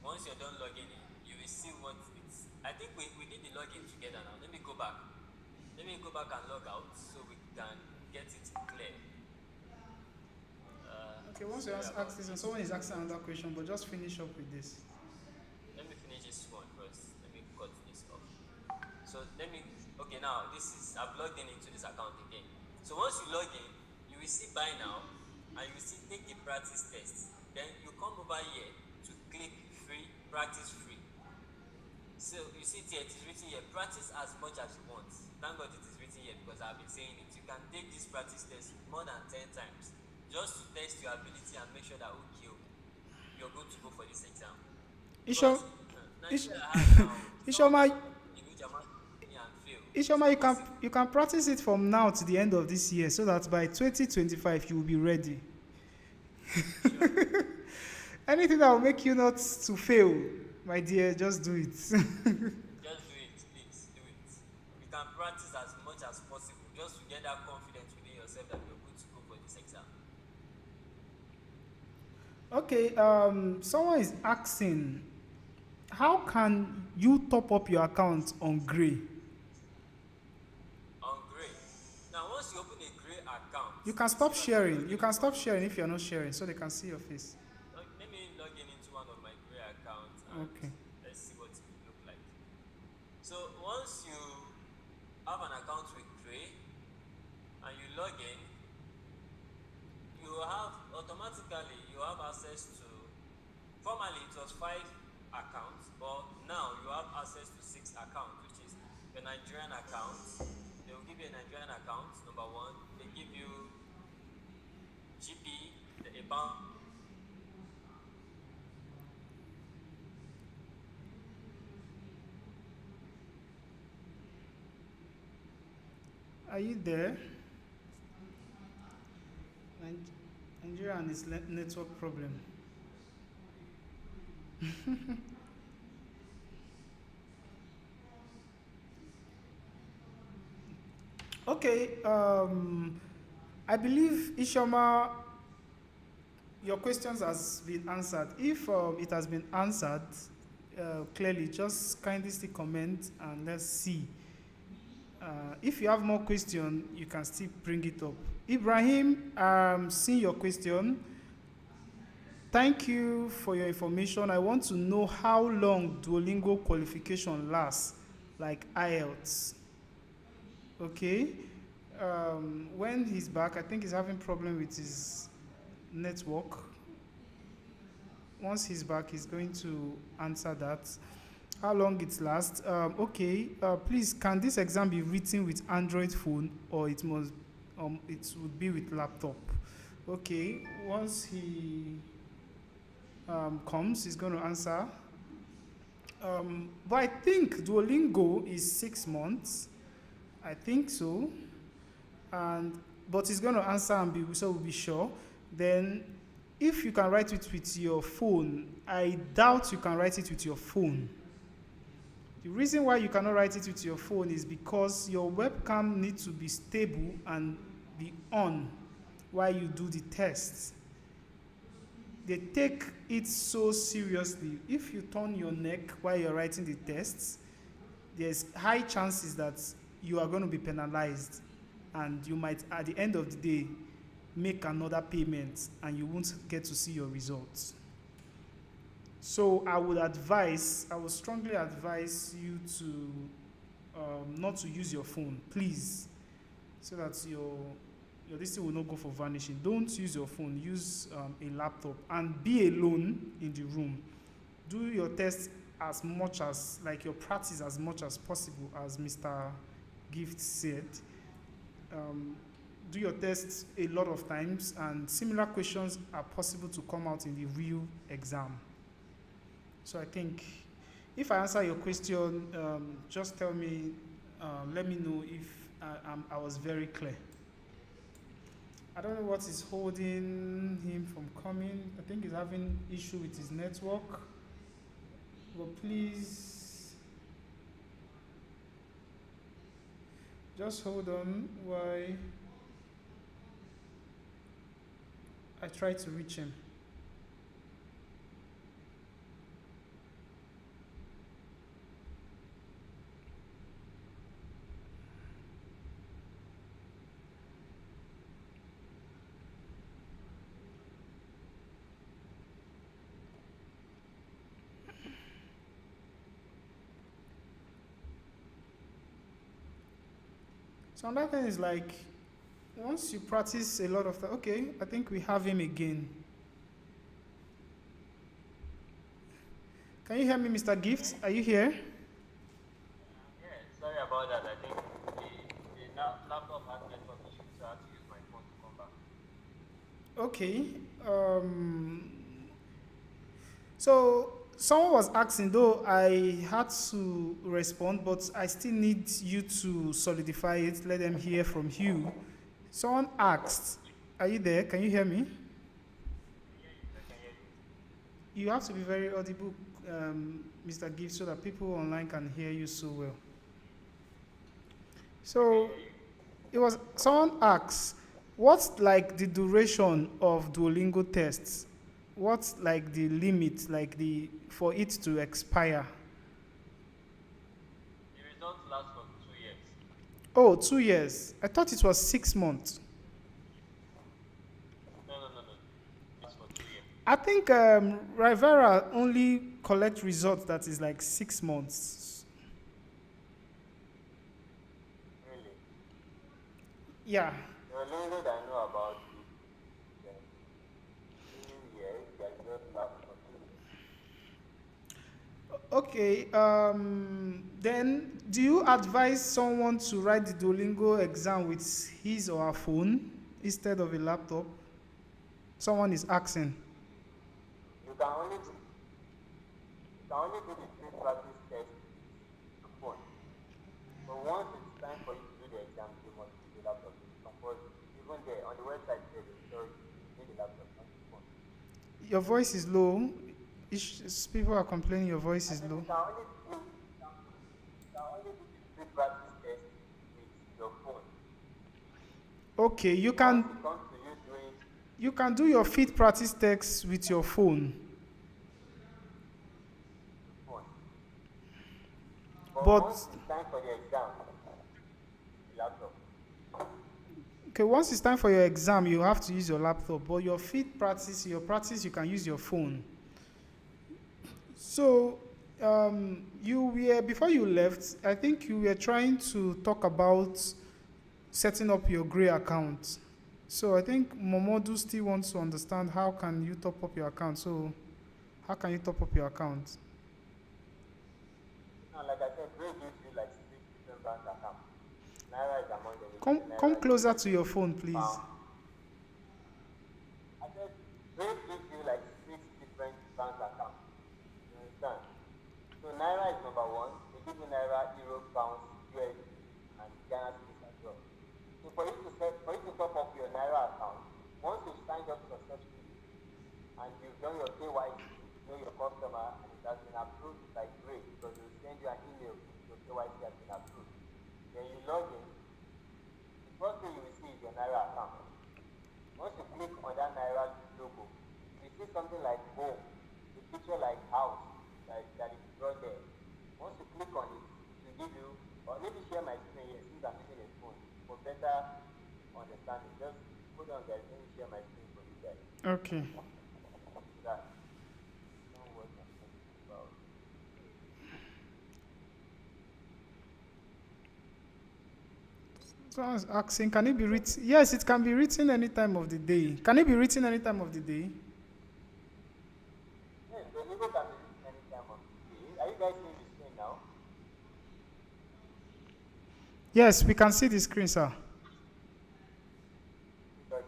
Once you're done logging in, you will see what it's. I think we did the login together now. Let me go back. Let me go back and log out so we can get it clear. Okay, once you Sorry ask about this, and this. someone is asking another question, but just finish up with this. Let me finish this one first. Let me cut this off. So let me, okay, now this is, I've logged in into this account again. So once you log in, you will see buy now, and you will see take a practice test. Then you come over here to click free, practice free. So you see here, it is written here, practice as much as you want. Thank God it is written here because I've been saying it. You can take this practice test more than 10 times just to test your ability and make sure that, okay, you're good to go for this exam. Ishom, Because Ish, Nigeria has now some Ishoma, in which a man and fail. It's Ishoma, not possible. you can practice it from now to the end of this year, so that by 2025 you will be ready. Sure. Anything that will make you not to fail, my dear, just do it. Just do it, please. Do it. You can practice as much as possible just to get that confidence within yourself that you're good to go for this exam. Okay, someone is asking, how can you top up your account on Gray? On Gray. Now, once you open a Gray account, You can stop sharing. You can stop sharing if you're not sharing, so they can see your face. let me log in into one of my Gray accounts and Okay. let's see what it will look like. So once you have an account with Gray and you log in, you have automatically you have access to, formerly it was 5 accounts, but now you have access to 6 accounts, which is the Nigerian account. They will give you a Nigerian account, number 1. They give you GP, a bank. Are you there? Nigeria and its network problem. Okay, I believe Ishoma, your questions has been answered. If it has been answered clearly, just kindly still comment and let's see. If you have more question, you can still bring it up. Ibrahim, seeing your question. Thank you for your information. I want to know how long Duolingo qualification lasts, like IELTS. Okay. When he's back, I think he's having problem with his network. Once he's back, he's going to answer that. How long it lasts? Okay. Please, can this exam be written with Android phone or it must? It would be with laptop. Okay. Once he comes, he's going to answer. But I think Duolingo is 6 months. I think so. But he's going to answer and be so we'll be sure. Then, if you can write it with your phone, I doubt you can write it with your phone. The reason why you cannot write it with your phone is because your webcam needs to be stable and be on while you do the test. They take it so seriously. If you turn your neck while you're writing the tests, there's high chances that you are going to be penalized and you might, at the end of the day, make another payment and you won't get to see your results. So I would strongly advise you to not to use your phone, please, so that your this thing will not go for vanishing. Don't use your phone, use a laptop and be alone in the room. Do your test as much as, like your practice as much as possible, as Mr. Gift said. Do your test a lot of times, and similar questions are possible to come out in the real exam. So I think if I answer your question, just tell me, let me know if I was very clear. I don't know what is holding him from coming. I think he's having issue with his network. But please, just hold on while I try to reach him. So another thing is like once you practice a lot of that, okay, I think we have him again. Can you hear me, Mr. Gift? Are you here? Yeah, sorry about that. I think the laptop has network issues, so I have to use my phone to come back. Okay. So someone was asking, though I had to respond, but I still need you to solidify it. Let them hear from you. Someone asked, "Are you there? Can you hear me?" I can hear you. You have to be very audible, Mr. Gift, so that people online can hear you so well. I can So hear you. it was someone asked, "What's like the duration of Duolingo tests? What's like the limit, like the for it to expire?" The results last for 2 years. Oh, 2 years. I thought it was 6 months. No. Last for 2 years. I think Rivera only collect results that is like 6 months. Really. Yeah. The Duolingo that I know about is 2 years. The results last for 2 years. Okay. Then, do you advise someone to write the Duolingo exam with his or her phone instead of a laptop? Someone is asking. You can only do the free practice test with your phone. But once it's time for you to do the exam, you must use the laptop. It's compulsory. Even there on the website there, they will tell you you need a laptop, not the phone. Your voice is low. People are complaining your voice I is said low. you can only do the free practice test with your phone. Okay, Once it comes to you doing you can do your fit practice text with your phone. the phone. But But once it's time for the exam, use the laptop. okay, once it's time for your exam, you have to use your laptop. But your fit practice, you can use your phone. So, you were before you left. I think you were trying to talk about setting up your Gray account. So I think Momodu still wants to understand how can you top up your account. So how can you top up your account? Now, like I said, Gray gives you like 6 different bank accounts. Naira is among them. They give Come you come Naira, they closer give to you your phone, please. pound. I said, Gray gives you like 6 different bank accounts. You understand? So Naira is number one. They give you Naira, Euro, Pounds, USD, and Ghana cedis as well. So for you to top up your Naira account, once you've signed up successfully and you've done your KYC, know your customer, and it has been approved by Gray because they will send you an email if your KYC has been approved. Then you log in. The first thing you will see is your Naira account. Once you click on that Naira logo, you will see something like home, a picture like house that is drawn there. Once you click on it, it will give you, or maybe share my screen here since I'm using a phone for better understanding. Just hold on, guys. Let me share my screen for you guys. Okay. So that you know what I'm talking about. Someone's asking, can it be written? Yes, it can be written any time of the day. Can it be written any time of the day? Yes, the logo can be written any time of the day. Are you guys seeing the screen now? Yes, we can see the screen, sir. Okay.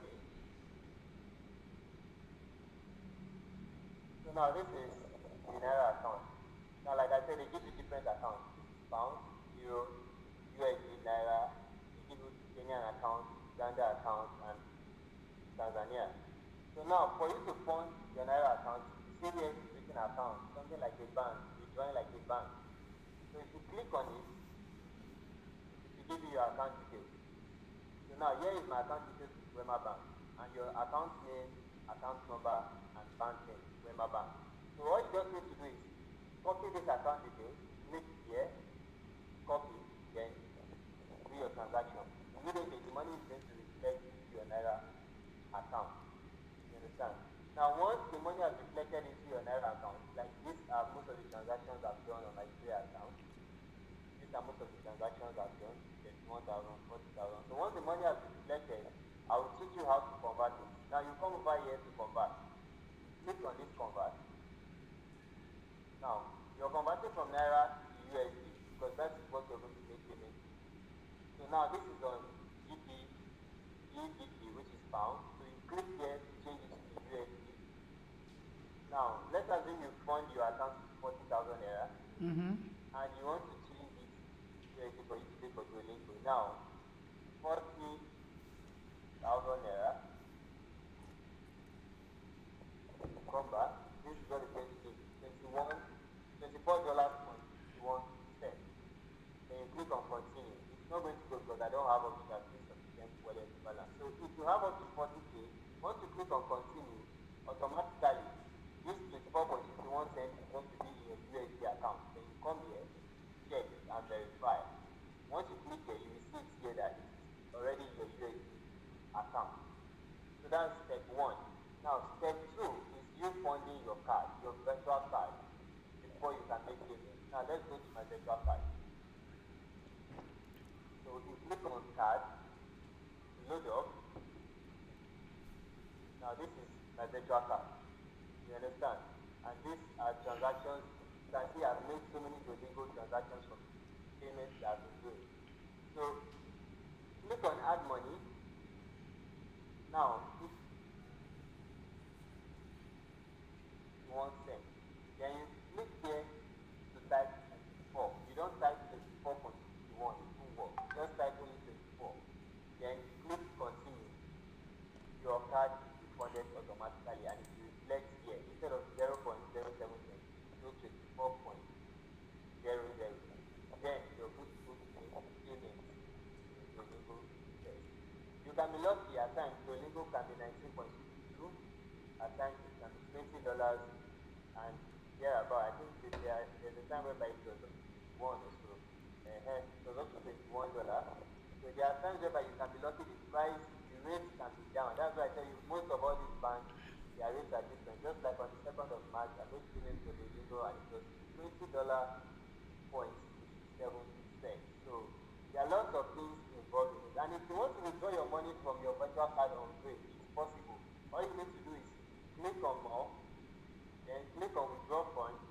So now this is the Naira account. Now, like I said, they give you different accounts. This is pounds, euro, USD, Naira. They give you Kenyan account, Uganda account, and Tanzania. So now, for you to fund your Naira account, you see here it's written account, something like a bank, withdrawing like a bank. So if you click on it, it will give you your account details. So now here is my account details with Wema Bank, and your account name, account number, and bank name, Wema Bank. So all you just need to do is copy this account details, click here, copy, then do your transaction. Immediately the money is going to reflect into your Naira account. You understand? Now once the money has reflected into your Naira account, like these are most of the transactions I've done on my Gray account. These are most of the transactions I've done. 31,000, 40,000, you how to convert it. Now you come over here to convert. Click on this convert. Now you're converting from Naira to USD because that is what you're going to make payment. So now this is on GBP, which is pound. So you click here to change it to USD. Now let's assume you fund your account with 40,000 naira, and you want to change it to USD for you to pay for Duolingo. Now 40,000 naira. Come back. This is what it's going to do. $24.21. Then you click on continue. It's not going to go because I don't have up to that sufficient wallet balance. So if you have up to 40K, once you click on continue, automatically this 24.51 cents is going to be in your USD account. Then you come here, check and verify. Once you click here, you will see it here that it's already in your USD account. So that's step 1. Now step 2 is you funding your card, your virtual card, before you can make payment. Now let's go to my virtual card. So you click on card, load up. Now this is my virtual card. You understand? And these are transactions. You can see I've made so many Duolingo transactions from payments that I've been doing. So click on add money. Now if you want cent, then you click here to type 24. You don't type 24.21, it won't work. Just type only 24. Then click continue. Your card is funded automatically and it reflects here. Instead of 0.07 cents, go 24.00. Then you're good to make payment in Duolingo Test. You can be lucky at times. Duolingo can be 19.62. At times it can be $20 and thereabout. I think there's a time whereby it was one or so. It was up to $21. So there are times whereby you can be lucky the price, the rates can be down. That's why I tell you most of all these banks, their rates are different. Just like on the 2nd of March, I made payments for the Duolingo and it was $20.67. So there are lots of things involved in it. And if you want to withdraw your money from your virtual card on Pay, it's possible. All you need to do is click on more, then click on withdraw funds.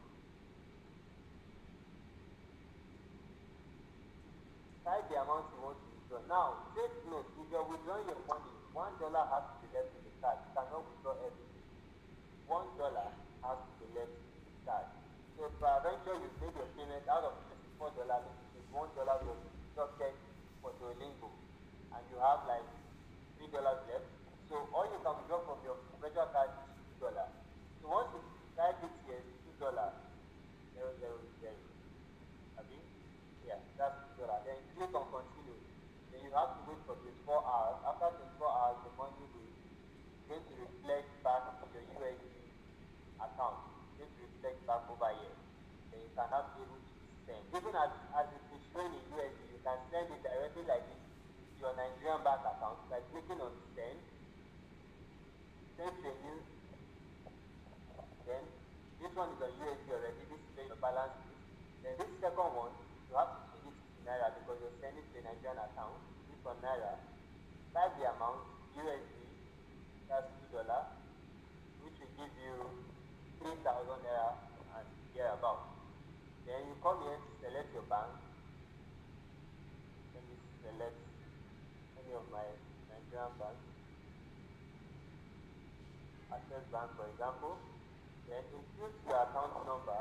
Type the amount you want to withdraw. Now, take note, if you're withdrawing your money, $1 has to be left in the card. You cannot withdraw everything. $1 has to be left in the card. So, peradventure you made your payment out of $24, which is $1 was deducted for Duolingo, and you have like $3 left. So, all you can withdraw from your virtual card is $2. So, once you type it here, $2, 000. Okay? Yeah, that's $2. Then click on continue. Then you have to wait for 24 hours. After 24 hours, the money will going to reflect back to your USD account. It's going to reflect back over here. Then you can have able to send. Even as it is showing in USD, you can send it directly like this to your Nigerian bank account by clicking on send. Send to a new. Then this one is on USD already. This is where your balance is. Then this second one, you have to change it to Naira because you're sending to a Nigerian account. Click on Naira. Type the amount, USD, that's $2, which will give you 3,000 Naira and thereabout. Then you come here to select your bank. Let me select any of my Nigerian banks. Access Bank, for example. Then input your account number.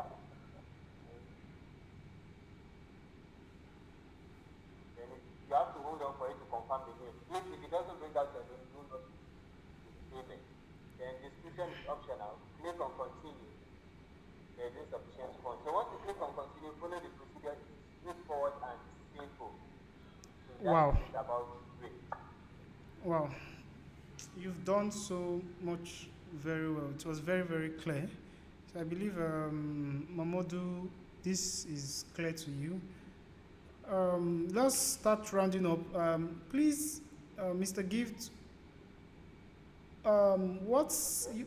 Then you have to hold on for it to confirm the name. Please, if it doesn't bring out your name, do not do the payment. Then description is optional. Click on continue. There is insufficient funds. So once you click on continue, follow the procedure. It's straightforward and simple. So that's Wow. it about it. Wow. You've done so much very well. It was very, very clear. So I believe, Mamodu, this is clear to you. Let's start rounding up. Please, Mr. Gift,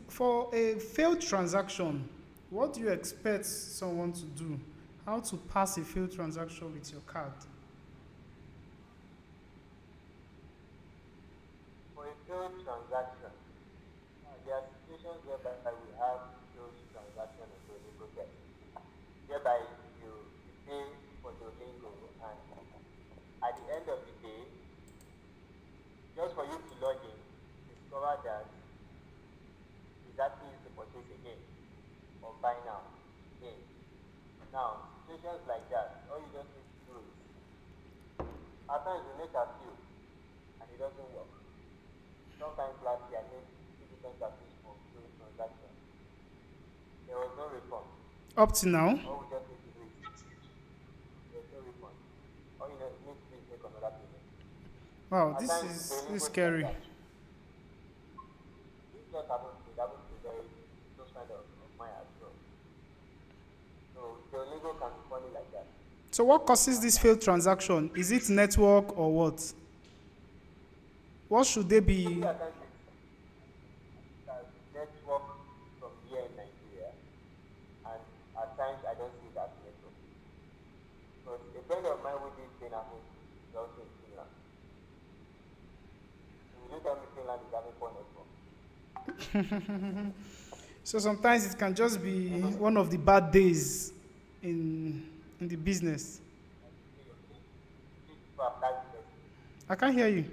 for a failed transaction, what do you expect someone to do? How to pass a failed transaction with your card? For a a failed transaction. Now, there are situations whereby we have those transactions in Duolingo Test, whereby you pay for Duolingo, and at the end of the day, just for you to log in, discover that it's asking you to purchase again or buy now again. Now, situations like that, all you just need to do is, at times you make a few and it doesn't work. Sometimes last year I made 2% of this for those transactions. There was no refund. Up to now. All we just need to do is, there's no refund. All you need to do is make another payment. Wow, At this times, is Duolingo scary. Test, this just happens to very close friend of mine as well. So Duolingo can be funny like that. So what causes this failed transaction? Is it network or what? What should they Maybe be? at times it's network from here in Nigeria, and at times I don't see that network. Because a friend of mine who did Finland is also in Finland. So will you tell me Finland is having poor network? So sometimes it can just be one of the bad days in the business. People have that business. I can't hear you.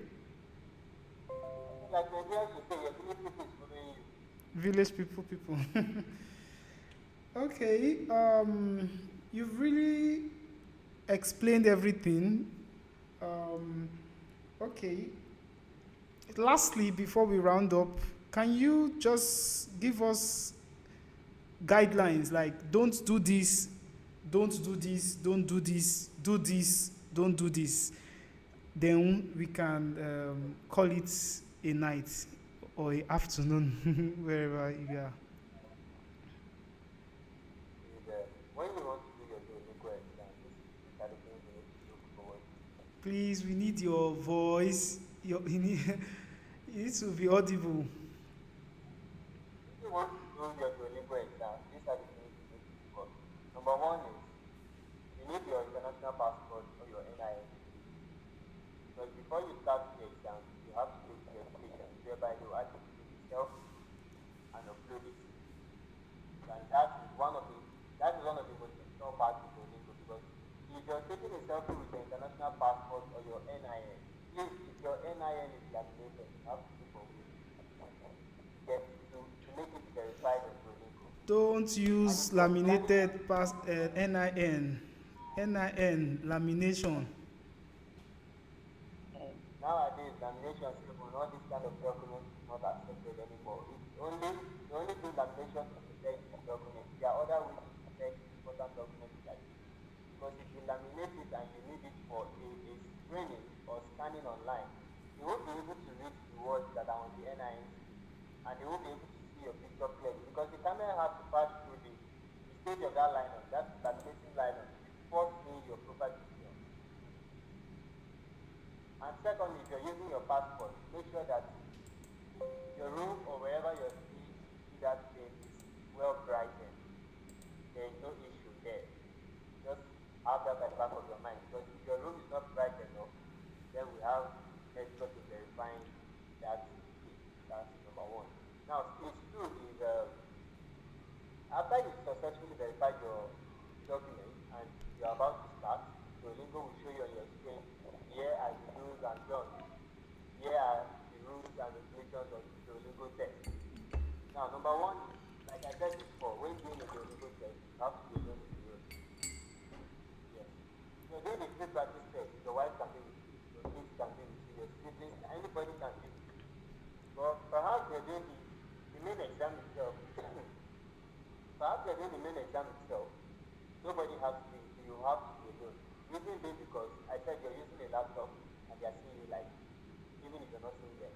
Like Nigerians should say, your village people is following you. Village people. Okay. You've really explained everything. Okay. Lastly, before we round up, can you just give us guidelines like don't do this, don't do this, don't do this, do this, don't do this? Then we can call it a night or a afternoon, wherever you are. Is, when you want to do your Duolingo exam, these are the things you need to look forward to. Please, we need your voice. You need to be audible. If you want to do your Duolingo exam, these are the things you need to look for. Number one is you need your international passport or your NIN. Because before you start the exam, you have to take verification, whereby you actually take a selfie and upload it. And that is one of the most important parts of Duolingo, because if you're taking a selfie with your international passport or your NIN, please, if your NIN is laminated, you have to look for ways to make it verified on Duolingo. Don't use laminated NIN. NIN lamination. Nowadays, lamination on all these kind of documents is not accepted anymore. The only thing lamination can protect is documents. There are other ways to protect important documents like this. Because if you laminate it and you need it for a screening or scanning online, you won't be able to read the words that are on the NIN, and you won't be able to see your picture clearly, because the camera has to pass through the stage of that liner, that laminating liner, before seeing your proper picture. And secondly, if you're using your passport, make sure that your room or wherever you're staying, you see that thing is well brightened. There is no issue there. Just have that at the back of your mind, because if your room is not bright enough, then we have experts in verifying that that's number one. Now, stage two is after you successfully verified your document and you're about to start, Duolingo will show you on your screen, here are the do's and don'ts. Here are the rules and regulations of the Duolingo test. Now, number one is, like I said before, when doing the Duolingo test, you have to be alone in the room. Yes. So doing the free practice test, your wife can be with you, your kids can be with you, your siblings, anybody can be with you. But perhaps you're doing the main exam itself. Perhaps you're doing the main exam itself. Nobody has to be with you, you have to be alone. Reason being because I said you're using a laptop and they are seeing you live. Even if you're not seeing them,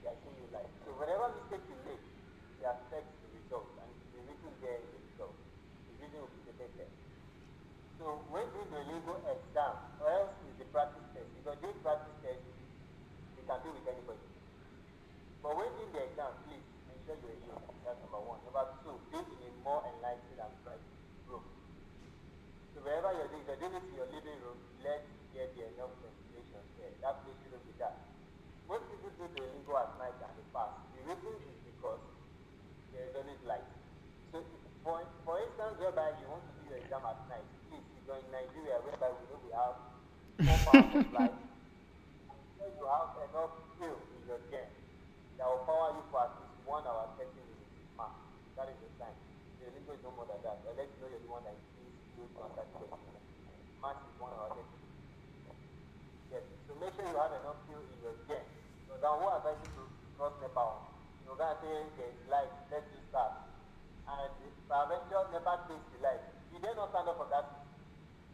they are seeing you live. So whatever mistake you make, it affects the result, and it will be written there in the result. The reason will be stated there. So when doing the Duolingo exam, or else is the practice test. If you're doing practice test, you can do with anybody. But when doing the exam, please ensure you're alone. That's number one. Number two, be in a more enlightened and bright room. So wherever you're doing it in your living room, let there be enough ventilation there. That place shouldn't be dark. Most people do Duolingo at night and they pass. The reason is because there is always light. So, for instance, whereby you want to do your exam at night, please, if you're in Nigeria, whereby we know we have 4 hours of light, so you have enough skill in your gen that will power you for at least 1 hour 30 minutes max. That is the time. Duolingo is no more than that. I'll let you know you're the one that is skill to answer the question. Max is 1 hour 30 minutes. Yes. So make sure you have enough skill in your gen. So then who advise you to cross NEPA on? You're going to say there's light, let's just start. And peradventure NEPA takes the light. You dare not stand up for that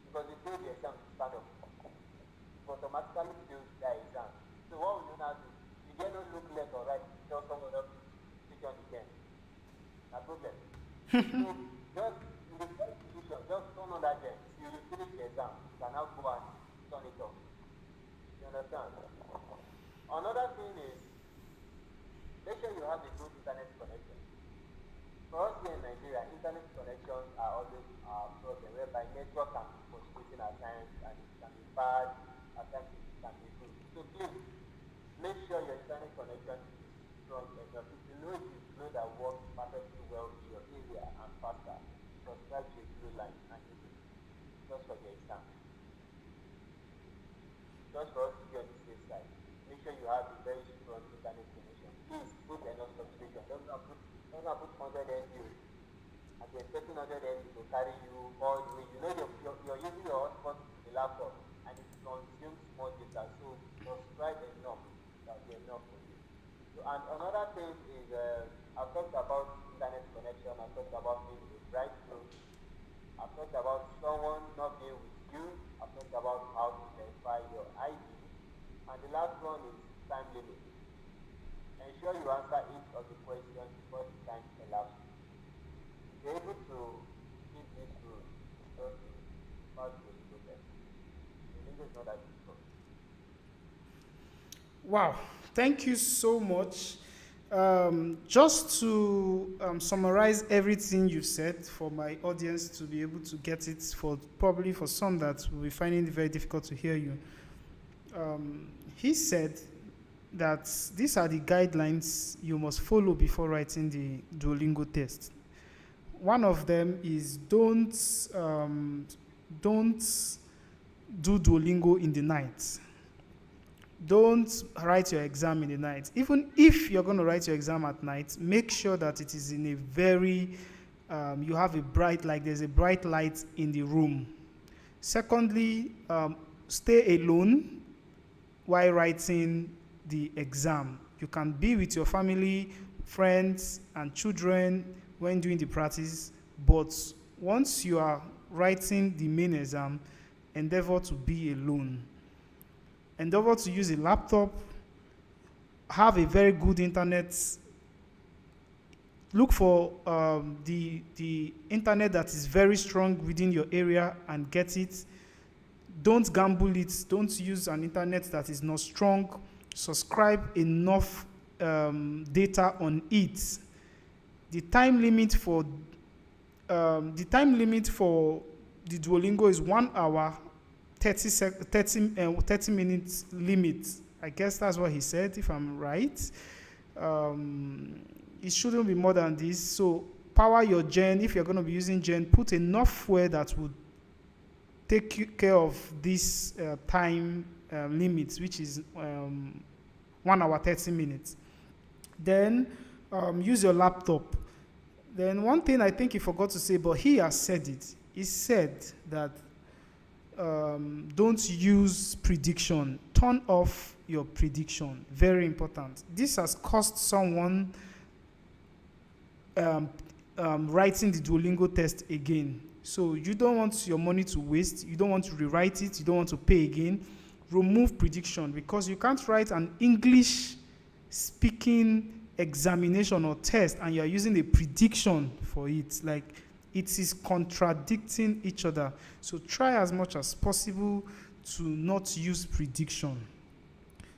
because you failed the exam to stand up. You automatically fail the exam. So what will you now do? You dare not look left or right, tell someone else to switch on the gen. No problem. So just in the first position, just turn on that gen. You will finish the exam. You can now go and turn it off. You understand? Another thing is, make sure you have a good internet connection. For us here in Nigeria, internet connections are always a problem, whereby network can be frustrating at times, and it can be bad, at times it can be good. So please, make sure your internet connection is strong enough. If you know that works perfectly well in your area and faster, subscribe to a blue line and use it just for the exam. Just for us to be on the safe side. Make sure you have a very strong internet connection. Please put enough subscription. Don't put 100 MB. And you're expecting 100 MB to carry you all the way. You know you're using your hotspot to the laptop and it consumes more data. So subscribe enough. That'll be enough for you. So, and another thing is I've talked about internet connection, I've talked about being a bright room, I've talked about someone not being with you, I've talked about how to verify your ID, and the last one is time limit. Ensure you answer each of the questions before the time elapses. If you're able to keep this rule, just pass the Duolingo test. Duolingo is not that difficult. Wow, thank you so much. Just to summarize everything you've said for my audience to be able to get it, for probably for some that will be finding it very difficult to hear you. He said that these are the guidelines you must follow before writing the Duolingo test. One of them is don't do Duolingo in the night. Don't write your exam in the night. Even if you're going to write your exam at night, make sure that it is in a very, you have a bright, like there's a bright light in the room. Secondly, stay alone while writing the exam. You can be with your family, friends, and children when doing the practice, but once you are writing the main exam, endeavor to be alone. Endeavor to use a laptop, have a very good internet. Look for the internet that is very strong within your area and get it. Don't gamble it. Don't use an internet that is not strong. Subscribe enough data on it. The time limit for the Duolingo is 1 hour 30 minutes limit. I guess that's what he said, if I'm right. It shouldn't be more than this. So power your gen. If you're going to be using gen, put enough fuel that would take care of this time limit, which is 1 hour 30 minutes. Then use your laptop. Then one thing I think he forgot to say, but he has said it. He said that don't use prediction. Turn off your prediction. Very important. This has cost someone writing the Duolingo test again. So you don't want your money to waste. You don't want to rewrite it. You don't want to pay again. Remove prediction, because you can't write an English speaking examination or test and you're using a prediction for it. Like, it is contradicting each other. So try as much as possible to not use prediction.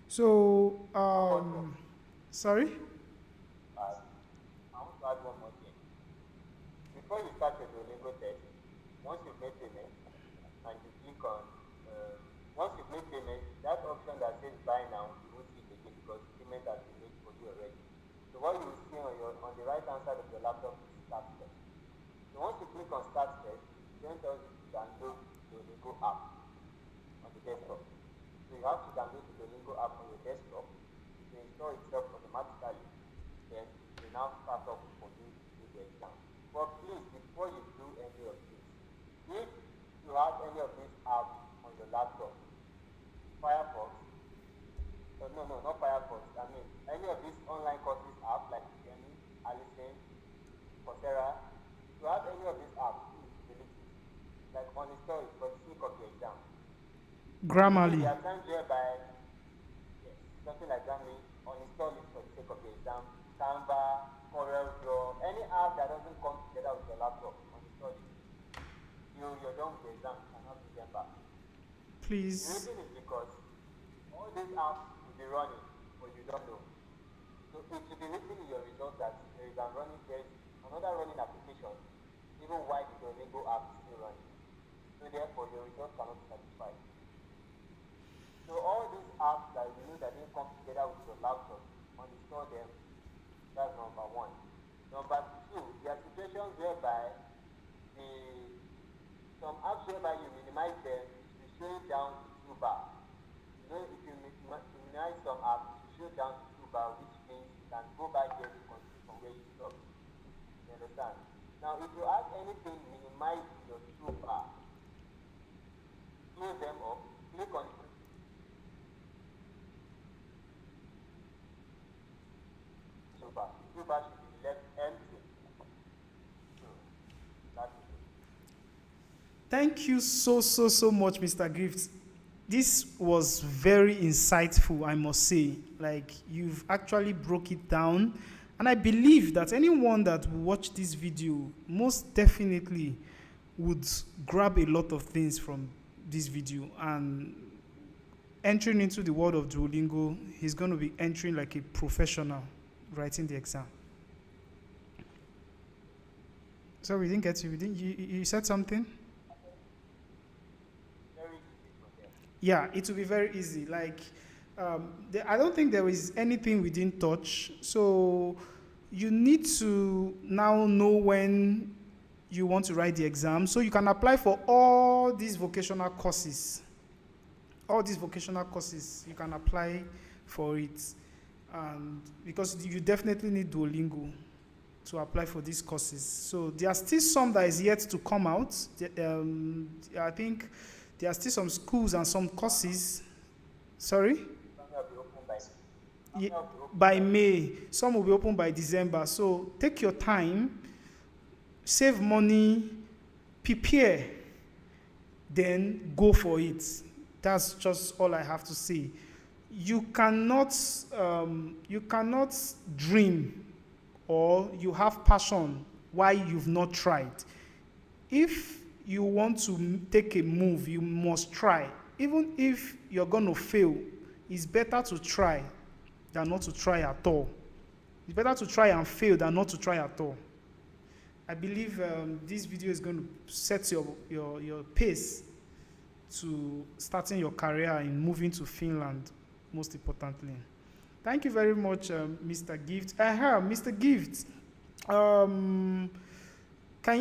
So, sorry? I want to add one more thing. Before you start your Duolingo test, once you've made payment and you click on, once you've made payment, that option that says buy now, you won't see it again, because the document has been made for you already. So what you will see on the right hand side of your laptop is Start Test. So once you click on Start Test, it then tells you to download the Duolingo app on the desktop. So you have to download the Duolingo app on your desktop. It will install itself automatically. Then it will now start up for you to do the exam. But please, before you do any of this, if you have any of these apps on your laptop, Firefox, no, not Firefox, I mean any of these online courses apps like Udemy, Alison, Coursera, if you have any of these apps, please delete it. Like uninstall it for the sake of the exam. Grammarly. There are times whereby, yes, something like Grammarly, uninstall it for the sake of the exam. Canva, CorelDRAW, any app that doesn't come together with your laptop, uninstall it. You're done with the exam, you cannot bring them back. Please. The reason is because all these apps will be running, but you don't know. So it should be written in your results that there is another running application, even while the Duolingo app is still running. So therefore, your results cannot be satisfied. So all these apps that you know that didn't come together with your laptop, uninstall them. That's number one. Number two, there are situations whereby some apps whereby you minimize them, you show it down to two bar. You know, if you minimize some apps, you show it down to two bar, which means you can go back there to continue from where you stopped. You understand? Now, if you have anything minimized in your two bar, close them up, click on it. Two bar should be left empty. So, that's it. Thank you so much, Mr. Gift. This was very insightful, I must say. Like, you've actually broke it down. And I believe that anyone that will watch this video most definitely would grab a lot of things from this video. And entering into the world of Duolingo, he's going to be entering like a professional writing the exam. So we didn't get you. You said something? Yeah, it will be very easy. Like, I don't think there is anything we didn't touch. So you need to now know when you want to write the exam. So you can apply for all these vocational courses. All these vocational courses, you can apply for it. And because you definitely need Duolingo to apply for these courses. So there are still some that is yet to come out. I think there are still some schools and some courses. Sorry? Yeah, by May. Some will be open by December. So take your time, save money, prepare, then go for it. That's just all I have to say. You cannot dream or you have passion why you've not tried. If you want to take a move, you must try. Even if you're going to fail, it's better to try than not to try at all. It's better to try and fail than not to try at all. I believe this video is going to set your pace to starting your career in moving to Finland, most importantly. Thank you very much, Mr. Gift. Mr. Gift, can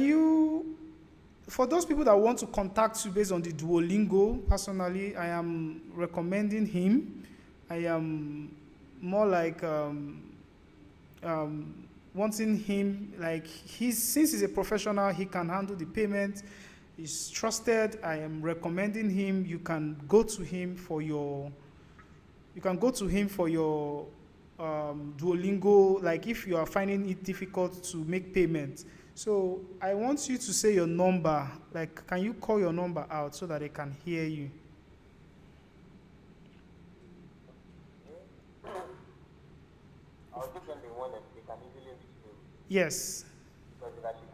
you, for those people that want to contact you based on the Duolingo, personally, I am recommending him. I am more like wanting him, like since he's a professional, he can handle the payment. He's trusted. I am recommending him. You can go to him for your Duolingo, like if you are finding it difficult to make payment. So I want you to say your number. Like, can you call your number out so that they can hear you? I'll give them the one that they can easily reach me. Yes. Because if I should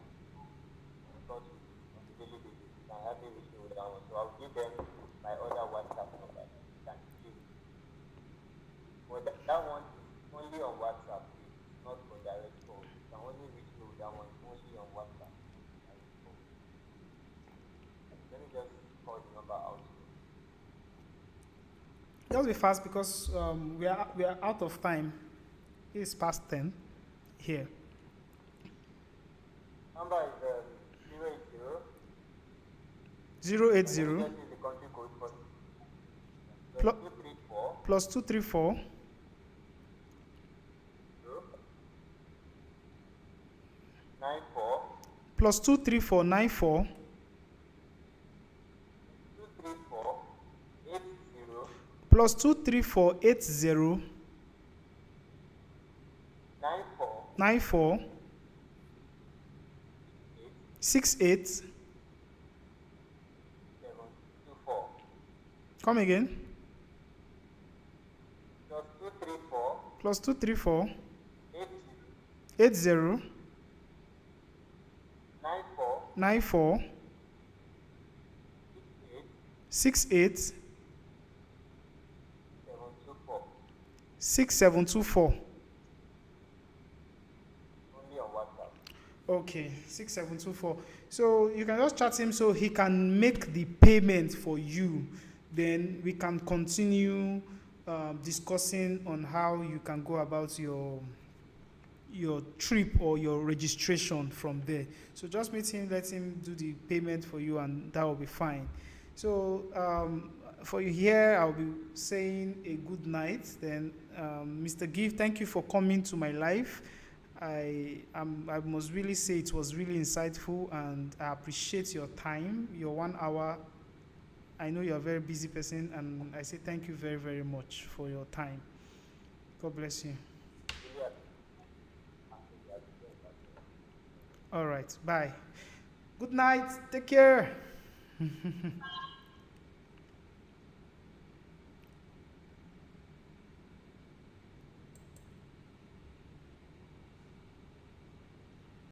talk to on a daily basis, they can help me reach me with that one. So I'll give them my other WhatsApp number. They can easily reach me. But that one is only on WhatsApp. It's not for direct call. You can only reach me with that one only on WhatsApp. Let me just call the number out. Just be fast because we are out of time. It's past 10 here. Number is 080. 080 Let me just use the country code for Pl- 234 plus 234 94 plus 23494 234 80 plus 23480 94 94 8 68. 724. Come again. Plus 234 Plus 234 80 80 94 94 68 68 724. 6724. Only on WhatsApp. Okay, 6724. So you can just chat him so he can make the payment for you. Then we can continue discussing on how you can go about your trip or your registration from there. So just meet him, let him do the payment for you, and that will be fine. So for you here, I'll be saying a good night. Then, Mr. Gift, thank you for coming to my live. I must really say it was really insightful, and I appreciate your time, your 1 hour. I know you're a very busy person, and I say thank you very, very much for your time. God bless you. All right, bye. Good night. Take care.